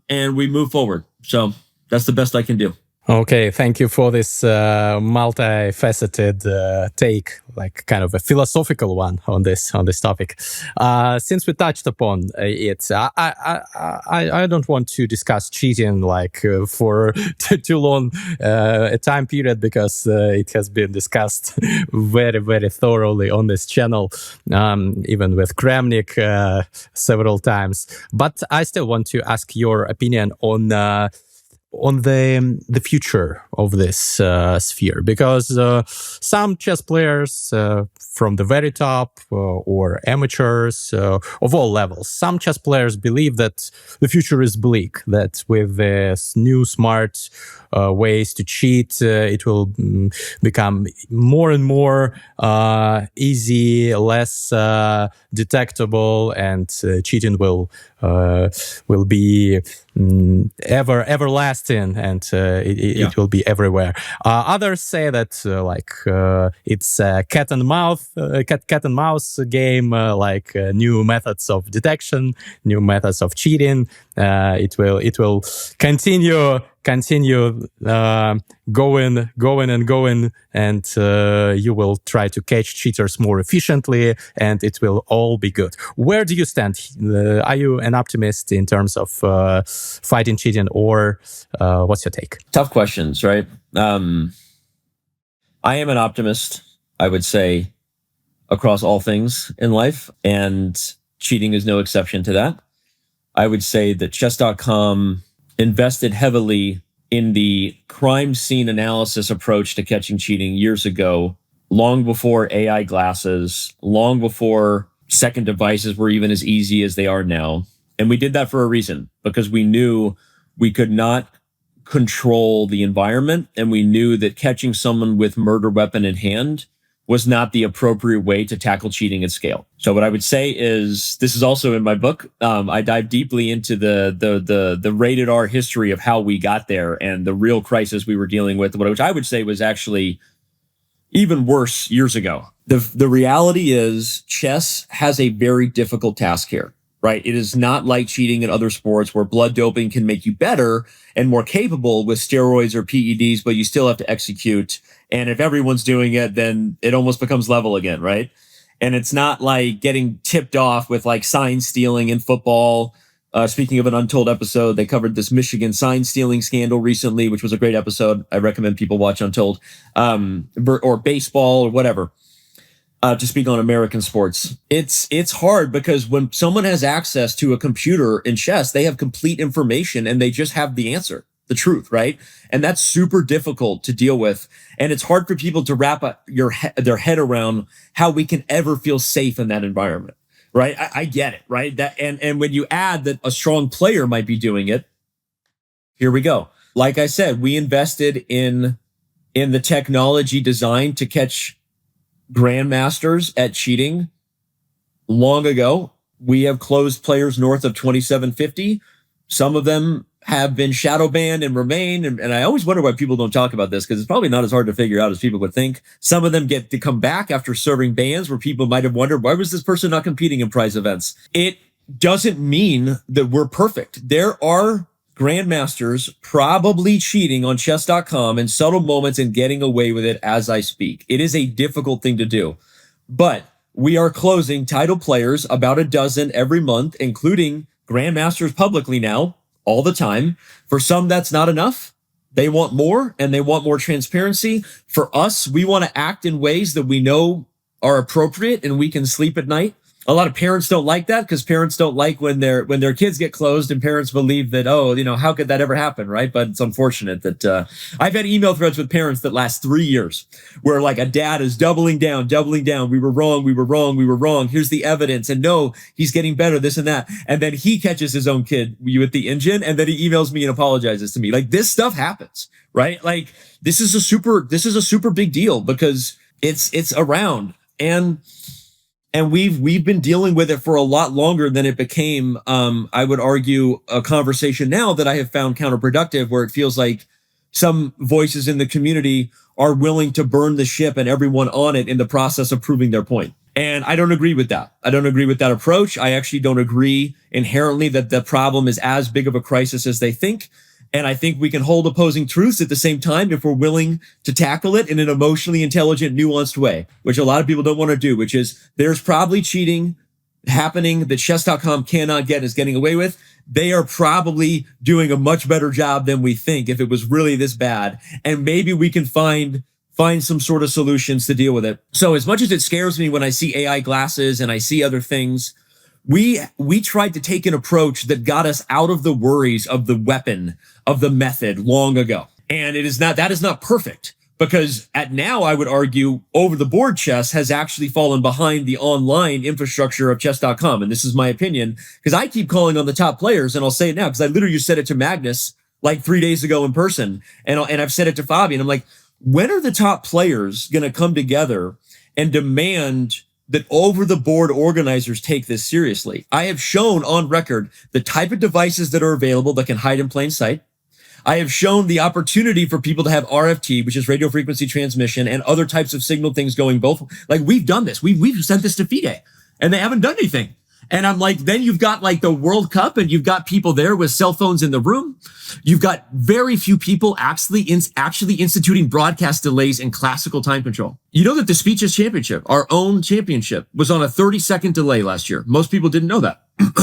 we move forward. So that's the best I can do. Okay, thank you for this multifaceted take, like kind of a philosophical one on this topic. Since we touched upon it, I don't want to discuss cheating like for too long a time period, because it has been discussed very, very thoroughly on this channel, even with Kramnik several times. But I still want to ask your opinion on the future of this sphere, because some chess players from the very top or amateurs of all levels, some chess players believe that the future is bleak, that with this new smart ways to cheat, it will become more and more easy, less detectable, and cheating will be everlasting, and it will be everywhere. Others say that it's a cat and mouse game, new methods of detection, new methods of cheating. It will continue going, and you will try to catch cheaters more efficiently, and it will all be good. Where do you stand? Are you an optimist in terms of fighting cheating, or what's your take? Tough questions, right? I am an optimist, I would say, across all things in life, and cheating is no exception to that. I would say that chess.com invested heavily in the crime scene analysis approach to catching cheating years ago, long before AI glasses, long before second devices were even as easy as they are now. And we did that for a reason, because we knew we could not control the environment, and we knew that catching someone with murder weapon in hand was not the appropriate way to tackle cheating at scale. So what I would say is, this is also in my book. I dive deeply into the rated R history of how we got there and the real crisis we were dealing with, which I would say was actually even worse years ago. The reality is, chess has a very difficult task here, right? It is not like cheating in other sports where blood doping can make you better and more capable with steroids or PEDs, but you still have to execute. And if everyone's doing it, then it almost becomes level again, right? And it's not like getting tipped off with like sign stealing in football. Speaking of an Untold episode, they covered this Michigan sign stealing scandal recently, which was a great episode. I recommend people watch Untold, or baseball or whatever. To speak on American sports, it's hard, because when someone has access to a computer in chess, they have complete information and they just have the answer, the truth, right? And that's super difficult to deal with. And it's hard for people to wrap their head around how we can ever feel safe in that environment, right? I get it, right? And when you add that a strong player might be doing it, here we go. Like I said, we invested in the technology designed to catch grandmasters at cheating long ago. We have closed players north of 2750. Some of them have been shadow banned and remain. And I always wonder why people don't talk about this, because it's probably not as hard to figure out as people would think. Some of them get to come back after serving bans where people might have wondered, why was this person not competing in prize events? It doesn't mean that we're perfect. There are grandmasters probably cheating on chess.com in subtle moments and getting away with it as I speak. It is a difficult thing to do, but we are closing title players, about a dozen every month, including grandmasters publicly now, all the time. For some, that's not enough. They want more, and they want more transparency. For us, we want to act in ways that we know are appropriate and we can sleep at night. A lot of parents don't like that, because parents don't like when their kids get closed, and parents believe that, oh, how could that ever happen, right? But it's unfortunate that I've had email threads with parents that last 3 years where like a dad is doubling down. We were wrong. Here's the evidence. And no, he's getting better, this and that. And then he catches his own kid with the engine, and then he emails me and apologizes to me. Like, this stuff happens, right? Like, this is a super big deal, because it's around. And we've been dealing with it for a lot longer than it became, I would argue, a conversation now that I have found counterproductive, where it feels like some voices in the community are willing to burn the ship and everyone on it in the process of proving their point. And I don't agree with that. I don't agree with that approach. I actually don't agree inherently that the problem is as big of a crisis as they think. And I think we can hold opposing truths at the same time if we're willing to tackle it in an emotionally intelligent, nuanced way, which a lot of people don't want to do, which is there's probably cheating happening that chess.com cannot get, is getting away with. They are probably doing a much better job than we think if it was really this bad. And maybe we can find some sort of solutions to deal with it. So as much as it scares me when I see AI glasses and I see other things, we tried to take an approach that got us out of the worries of the weapon, of the method long ago. And that is not perfect, because at now, I would argue, over the board chess has actually fallen behind the online infrastructure of chess.com. And this is my opinion, because I keep calling on the top players, and I'll say it now, because I literally just said it to Magnus like 3 days ago in person. And I've said it to Fabi, and I'm like, when are the top players going to come together and demand that over-the-board organizers take this seriously? I have shown on record the type of devices that are available that can hide in plain sight. I have shown the opportunity for people to have RFT, which is radio frequency transmission, and other types of signal things going both. Like, we've done this. We've sent this to FIDE, and they haven't done anything. And I'm like, then you've got like the World Cup, and you've got people there with cell phones in the room. You've got very few people actually instituting broadcast delays in classical time control. You know that the Speeches Championship, our own championship, was on a 30-second delay last year. Most people didn't know that.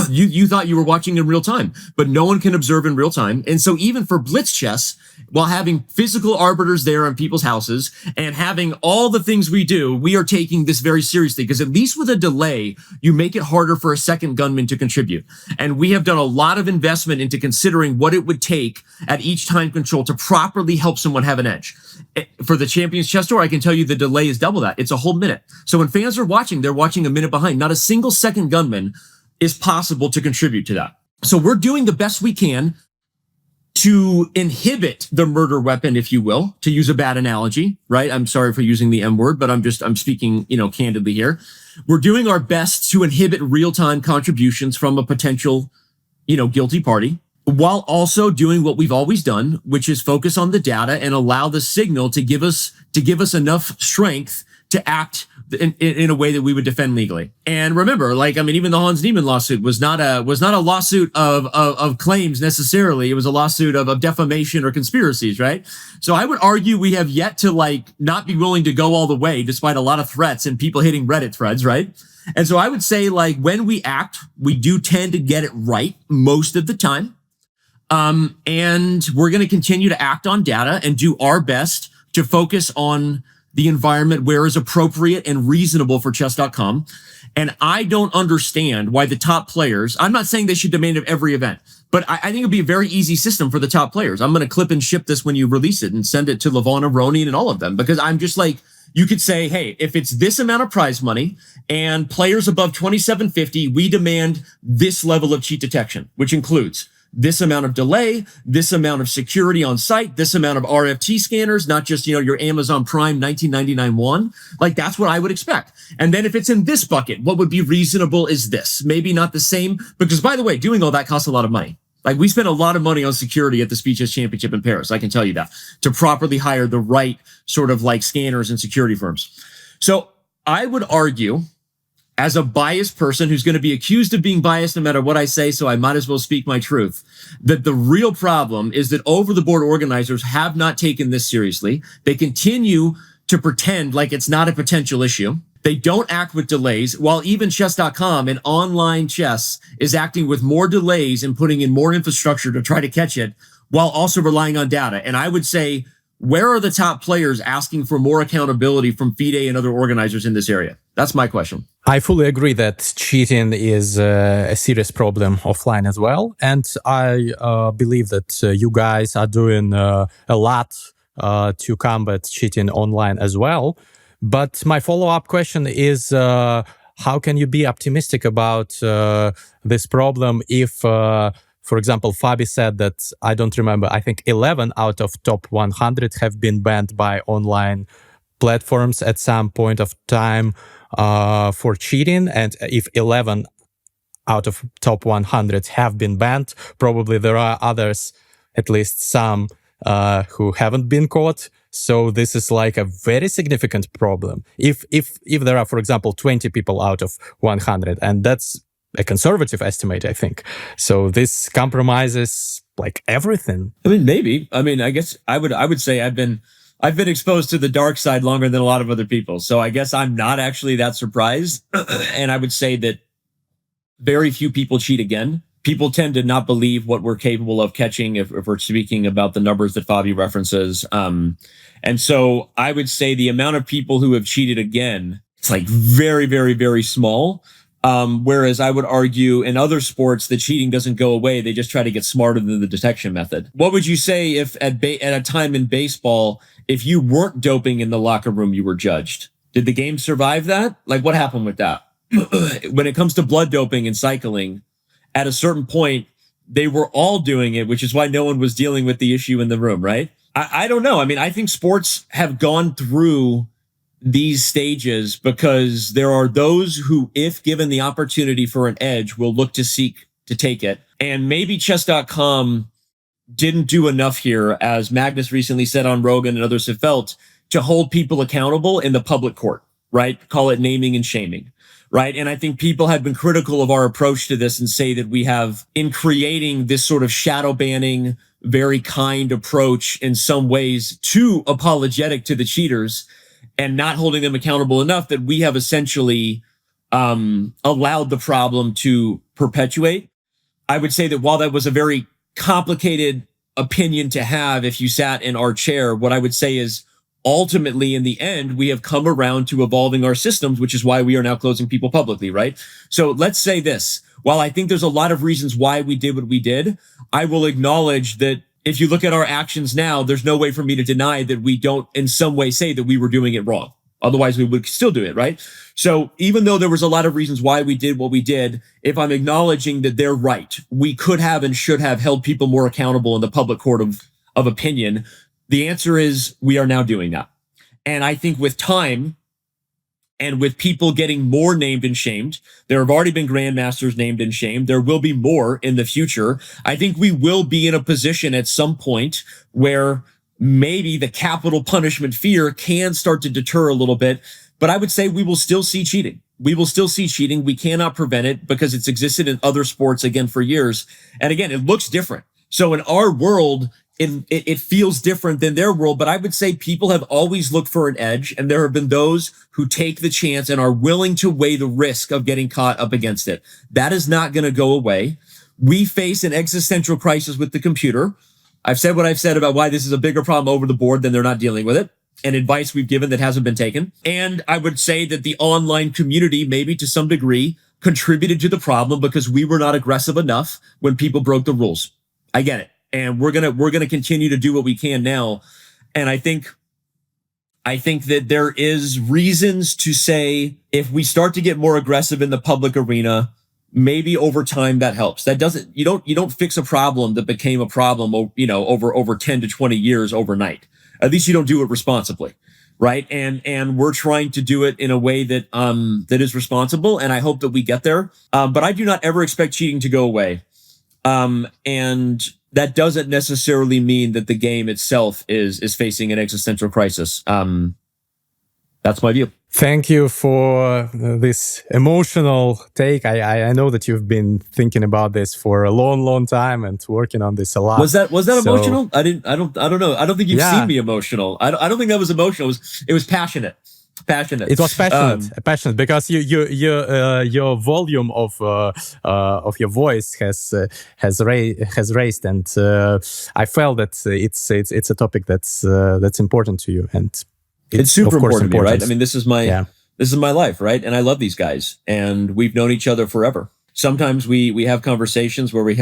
You thought you were watching in real time, but no one can observe in real time. And so even for Blitz chess, while having physical arbiters there in people's houses and having all the things we do, we are taking this very seriously, because at least with a delay, you make it harder for a second gunman to contribute. And we have done a lot of investment into considering what it would take at each time control to properly help someone have an edge. For the Champions Chess Tour, I can tell you the delay is double that. It's a whole minute. So when fans are watching, they're watching a minute behind. Not a single second gunman is possible to contribute to that. So we're doing the best we can to inhibit the murder weapon, if you will, to use a bad analogy, right? I'm sorry for using the M word, but I'm speaking, candidly here. We're doing our best to inhibit real-time contributions from a potential, guilty party, while also doing what we've always done, which is focus on the data and allow the signal to give us enough strength to act in a way that we would defend legally. And remember, even the Hans Niemann lawsuit was not a lawsuit of claims necessarily. It was a lawsuit of defamation or conspiracies, right? So I would argue we have yet to not be willing to go all the way, despite a lot of threats and people hitting Reddit threads, right? And so I would say when we act, we do tend to get it right most of the time. And we're going to continue to act on data and do our best to focus on the environment where is appropriate and reasonable for chess.com. And I don't understand why the top players, I'm not saying they should demand of every event, but I think it'd be a very easy system for the top players. I'm going to clip and ship this when you release it and send it to Lavana, Ronin, and all of them, because I'm just you could say, hey, if it's this amount of prize money and players above 2750, we demand this level of cheat detection, which includes this amount of delay, this amount of security on site, this amount of RFT scanners, not just, your Amazon Prime 1999 one. That's what I would expect. And then if it's in this bucket, what would be reasonable is this. Maybe not the same, because by the way, doing all that costs a lot of money. Like, we spent a lot of money on security at the Speed Chess Championship in Paris. I can tell you that, to properly hire the right sort of like scanners and security firms. So I would argue, as a biased person who's going to be accused of being biased no matter what I say, so I might as well speak my truth, that the real problem is that over-the-board organizers have not taken this seriously. They continue to pretend like it's not a potential issue. They don't act with delays, while even chess.com and online chess is acting with more delays and putting in more infrastructure to try to catch it, while also relying on data. And I would say, where are the top players asking for more accountability from FIDE and other organizers in this area? That's my question. I fully agree that cheating is a serious problem offline as well. And I believe that you guys are doing a lot to combat cheating online as well. But my follow-up question is, how can you be optimistic about this problem if, for example, Fabi said that, I don't remember, I think 11 out of top 100 have been banned by online platforms at some point of time for cheating. And if 11 out of top 100 have been banned, probably there are others, at least some, who haven't been caught. So this is like a very significant problem. If there are, for example, 20 people out of 100, and that's a conservative estimate, I think. So this compromises like everything. I mean, maybe. I mean, I guess I would say I've been exposed to the dark side longer than a lot of other people. So I guess I'm not actually that surprised. And I would say that very few people cheat again. People tend to not believe what we're capable of catching if we're speaking about the numbers that Fabi references. And so I would say the amount of people who have cheated again, it's like very, very, very small. Whereas I would argue in other sports, the cheating doesn't go away. They just try to get smarter than the detection method. What would you say if at a time in baseball, if you weren't doping in the locker room, you were judged? Did the game survive that? Like, what happened with that? When it comes to blood doping and cycling, at a certain point, they were all doing it, which is why no one was dealing with the issue in the room, right? I don't know. I mean, I think sports have gone through these stages because there are those who, if given the opportunity for an edge, will look to seek to take it. And maybe chess.com didn't do enough here, as Magnus recently said on Rogan and others have felt, to hold people accountable in the public court, right? Call it naming and shaming. Right. And I think people have been critical of our approach to this and say that we have, in creating this sort of shadow banning, very kind approach in some ways too apologetic to the cheaters and not holding them accountable enough, that we have essentially allowed the problem to perpetuate. I would say that while that was a very complicated opinion to have if you sat in our chair, what I would say is, ultimately, in the end, we have come around to evolving our systems, which is why we are now closing people publicly, right? So let's say this. While I think there's a lot of reasons why we did what we did, I will acknowledge that if you look at our actions now, there's no way for me to deny that we don't in some way say that we were doing it wrong. Otherwise, we would still do it, right? So even though there was a lot of reasons why we did what we did, if I'm acknowledging that they're right, we could have and should have held people more accountable in the public court of opinion. The answer is we are now doing that. And I think with time and with people getting more named and shamed, there have already been grandmasters named and shamed. There will be more in the future. I think we will be in a position at some point where maybe the capital punishment fear can start to deter a little bit. But I would say we will still see cheating. We will still see cheating. We cannot prevent it because it's existed in other sports again for years. And again, it looks different. So in our world, it feels different than their world, but I would say people have always looked for an edge, and there have been those who take the chance and are willing to weigh the risk of getting caught up against it. That is not going to go away. We face an existential crisis with the computer. I've said what I've said about why this is a bigger problem over the board than they're not dealing with it, and advice we've given that hasn't been taken. And I would say that the online community, maybe to some degree, contributed to the problem because we were not aggressive enough when people broke the rules. I get it. And we're gonna continue to do what we can now. And I think that there is reasons to say if we start to get more aggressive in the public arena, maybe over time that helps. That doesn't, you don't fix a problem that became a problem, over 10 to 20 years overnight. At least you don't do it responsibly. Right. And we're trying to do it in a way that is responsible. And I hope that we get there. But I do not ever expect cheating to go away. And that doesn't necessarily mean that the game itself is facing an existential crisis. That's my view. Thank you for this emotional take. I know that you've been thinking about this for a long time and working on this a lot. Was that emotional? I don't know. I don't think you've seen me emotional. I don't think that was emotional. It was passionate. It was passionate because your volume of your voice has raised, and I felt that it's a topic that's important to you, and it's super important to me, right? I mean, this is my life, right? And I love these guys, and we've known each other forever. Sometimes we have conversations where we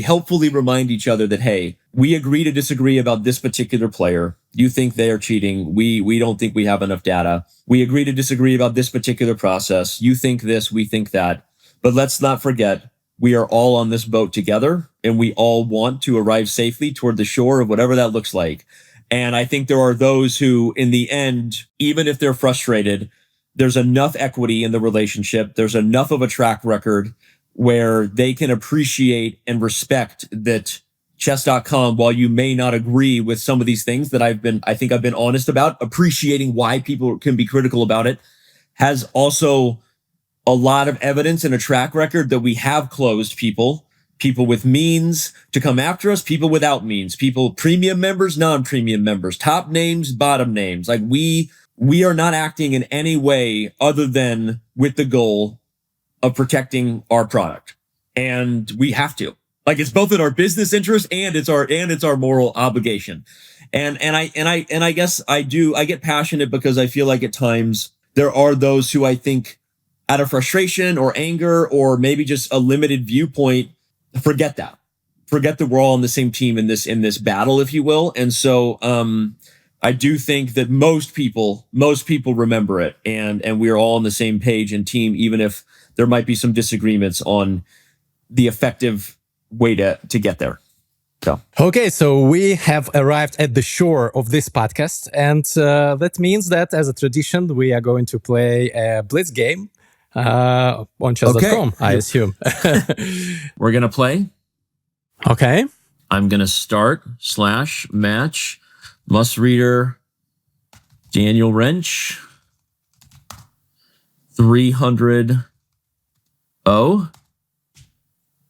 helpfully remind each other that, hey, we agree to disagree about this particular player. You think they are cheating. We don't think we have enough data. We agree to disagree about this particular process. You think this, we think that. But let's not forget, we are all on this boat together, and we all want to arrive safely toward the shore of whatever that looks like. And I think there are those who, in the end, even if they're frustrated, there's enough equity in the relationship. There's enough of a track record where they can appreciate and respect that chess.com, while you may not agree with some of these things that I think I've been honest about, appreciating why people can be critical about it, has also a lot of evidence and a track record that we have closed people with means to come after us, people without means, people, premium members, non-premium members, top names, bottom names. Like we are not acting in any way other than with the goal of protecting our product. And we have to. Like, it's both in our business interest and it's our moral obligation. And I guess I get passionate because I feel like at times there are those who I think out of frustration or anger or maybe just a limited viewpoint forget that we're all on the same team in this battle, if you will. And so I do think that most people remember it, and we are all on the same page and team, even if there might be some disagreements on the effective way to get there. Okay, so we have arrived at the shore of this podcast, and that means that, as a tradition, we are going to play a Blitz game on chess.com, Okay. I assume. We're going to play. Okay. I'm going to start /match Mustreader Daniel Rensch 300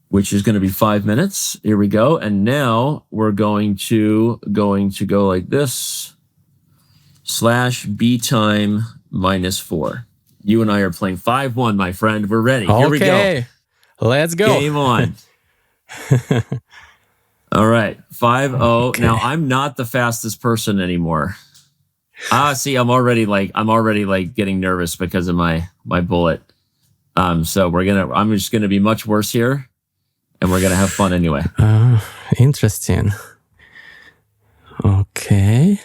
which is going to be 5 minutes. Here we go. And now we're going to go like this /B time -4. You and I are playing 5-1, my friend. We're ready. Here we go. Let's go. Game on. All right. 5-0. Okay. Now I'm not the fastest person anymore. See, I'm already getting nervous because of my bullet. So I'm just gonna be much worse here, and we're gonna have fun anyway. Interesting. Okay.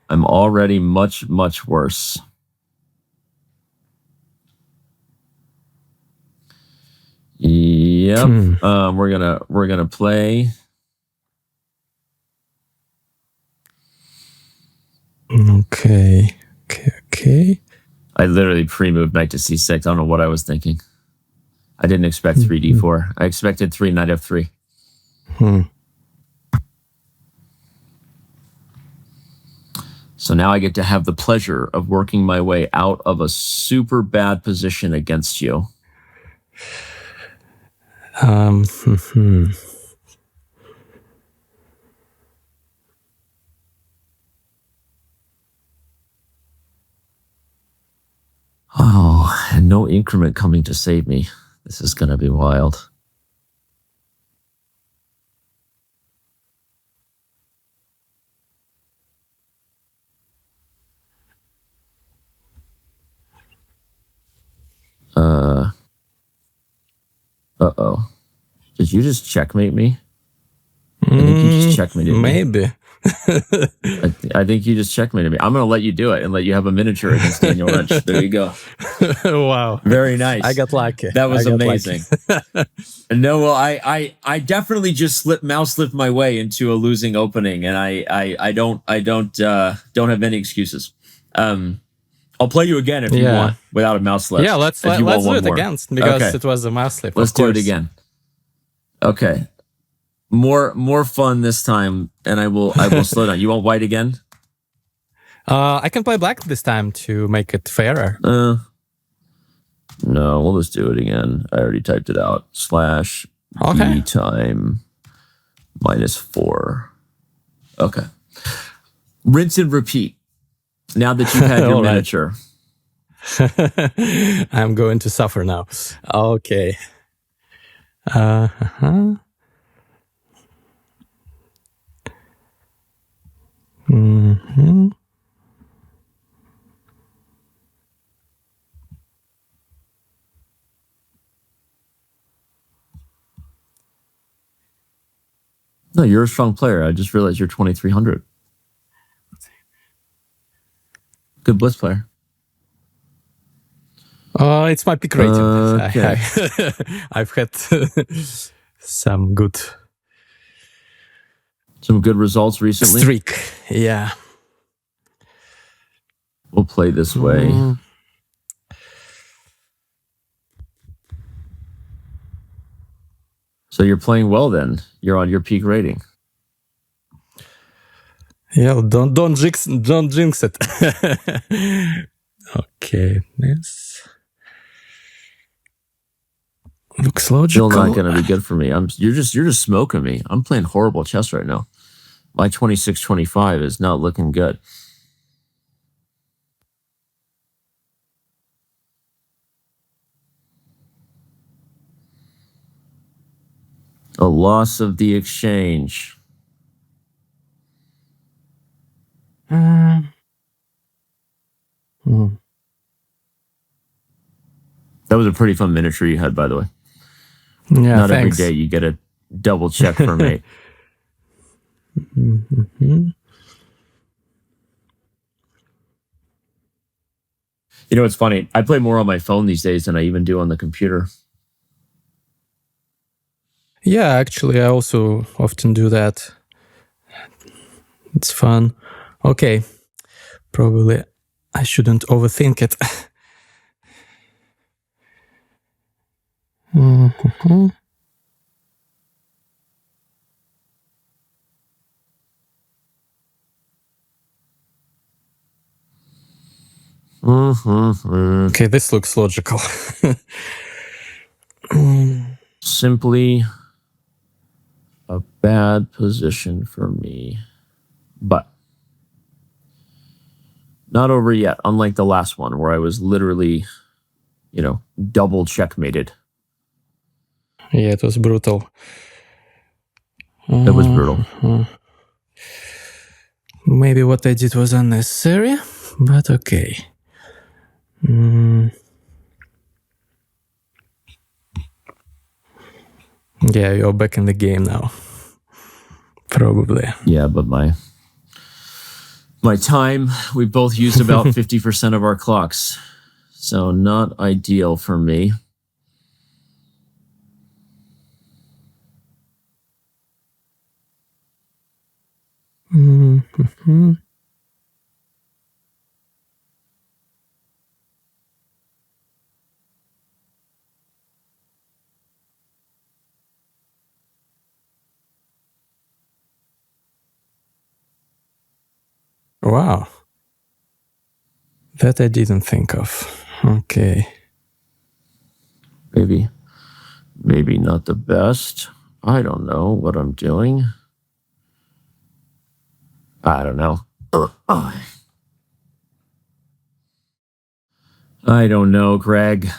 I'm already much worse. Yep. We're gonna play. Okay. I literally pre-moved knight to c6. I don't know what I was thinking. I didn't expect 3d4. I expected 3 knight f3. So now I get to have the pleasure of working my way out of a super bad position against you. Oh, and no increment coming to save me. This is going to be wild. Uh-oh. Did you just checkmate me? I think you just checkmated me. Maybe. I think you just checkmated me. I'm going to let you do it and let you have a miniature against Daniel Rensch. There you go. Wow. Very nice. I got lucky. That was amazing. No, well, I definitely just mouse slipped my way into a losing opening, and I don't have any excuses. I'll play you again if you want without a mouse slip. Yeah, let's do it again because it was a mouse slip. Let's do it again. Okay. More fun this time, and I will slow down. You want white again? I can play black this time to make it fairer. No, we'll just do it again. I already typed it out. / Okay. B time -4. Okay. Rinse and repeat. Now that you've had your All right. miniature. I'm going to suffer now. Okay. Mm-hmm. No, you're a strong player. I just realized you're 2,300. Good Blitz player. It's my peak rating. Okay. I've had some good results recently. streak. Yeah. We'll play this way. So you're playing well then. You're on your peak rating. Yeah, don't jinx it. Okay, this looks logical. Still not going to be good for me. You're just smoking me. I'm playing horrible chess right now. My 26-25 is not looking good. A loss of the exchange. That was a pretty fun miniature you had, by the way. Yeah, not thanks. every day you get a double check from me. You know, it's funny. I play more on my phone these days than I even do on the computer. Yeah, actually, I also often do that. It's fun. Okay, probably I shouldn't overthink it. Okay, this looks logical. Simply a bad position for me. But not over yet, unlike the last one where I was literally, double checkmated. Yeah, it was brutal. It was brutal. Maybe what I did was unnecessary, but okay. Yeah, you're back in the game now. Probably. Yeah, but my time, we both used about 50% of our clocks. So not ideal for me. Wow. That I didn't think of. Okay. Maybe not the best. I don't know what I'm doing. I don't know. I don't know, Greg.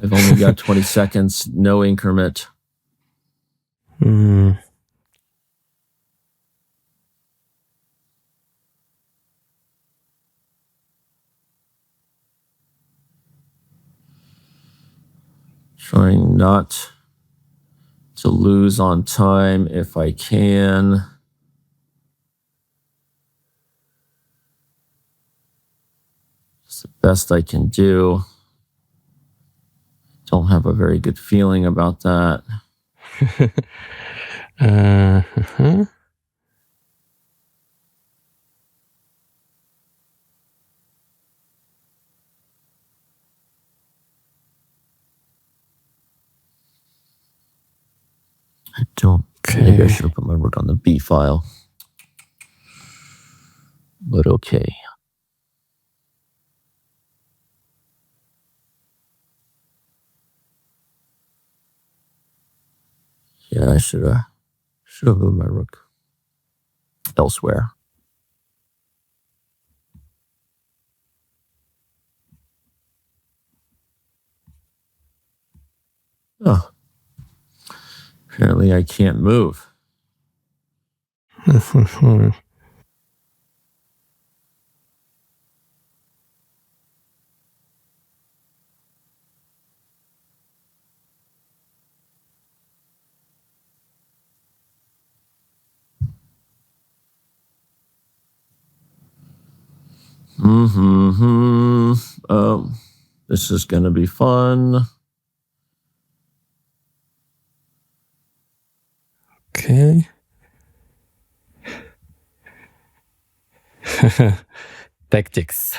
I've only got 20 seconds, no increment. Trying not to lose on time if I can. It's the best I can do. Don't have a very good feeling about that. I don't. Okay. Maybe I should have put my work on the B file. But okay. Yeah, I should have moved my rook elsewhere. Oh. Apparently I can't move. This is going to be fun. Okay. Tactics.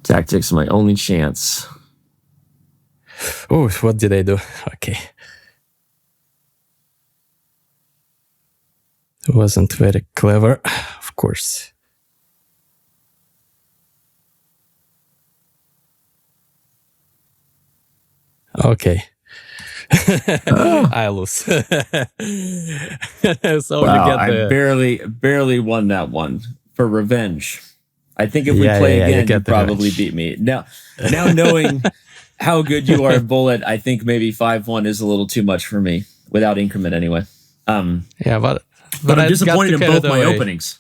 Tactics, my only chance. Oh, what did I do? Okay. It wasn't very clever, of course. Okay. I lose. So Wow, you get I barely won that one for revenge. I think if we play again, you probably beat me. Now knowing how good you are at bullet, I think maybe 5-1 is a little too much for me without increment anyway. Yeah, but I'm disappointed in both my openings.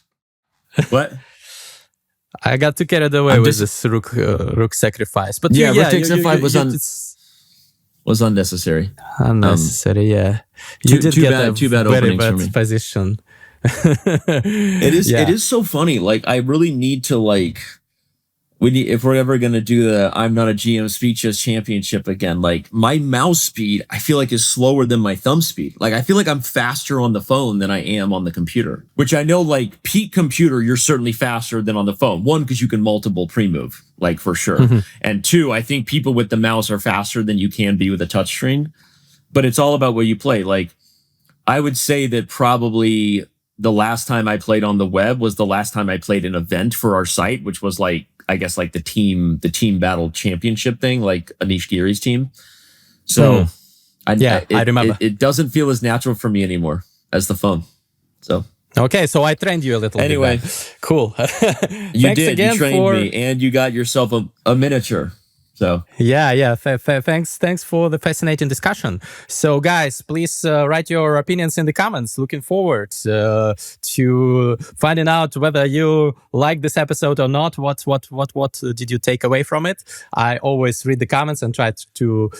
What? I got too carried away with this rook sacrifice. But yeah, rook takes f5 was unnecessary. Unnecessary, yeah. You did get two bad very openings for me. bad position. It is so funny. Like, I really need to if we're ever gonna do the I'm not a GM speed chess championship again, like my mouse speed I feel like is slower than my thumb speed. Like I feel like I'm faster on the phone than I am on the computer. Which I know, like peak computer, you're certainly faster than on the phone. One, because you can multiple pre-move, like for sure. And two, I think people with the mouse are faster than you can be with a touchscreen. But it's all about what you play. Like I would say that probably the last time I played on the web was the last time I played an event for our site, which was like, I guess like the team battle championship thing, like Anish Giri's team. So I remember. It doesn't feel as natural for me anymore as the phone. So okay, so I trained you a little bit. Anyway, cool. You did. You trained me, and you got yourself a miniature. So yeah. Thanks for the fascinating discussion. So guys, please write your opinions in the comments. Looking forward to finding out whether you like this episode or not. What did you take away from it? I always read the comments and try to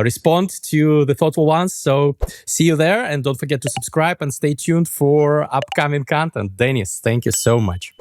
respond to the thoughtful ones. So see you there, and don't forget to subscribe and stay tuned for upcoming content. Dennis, thank you so much.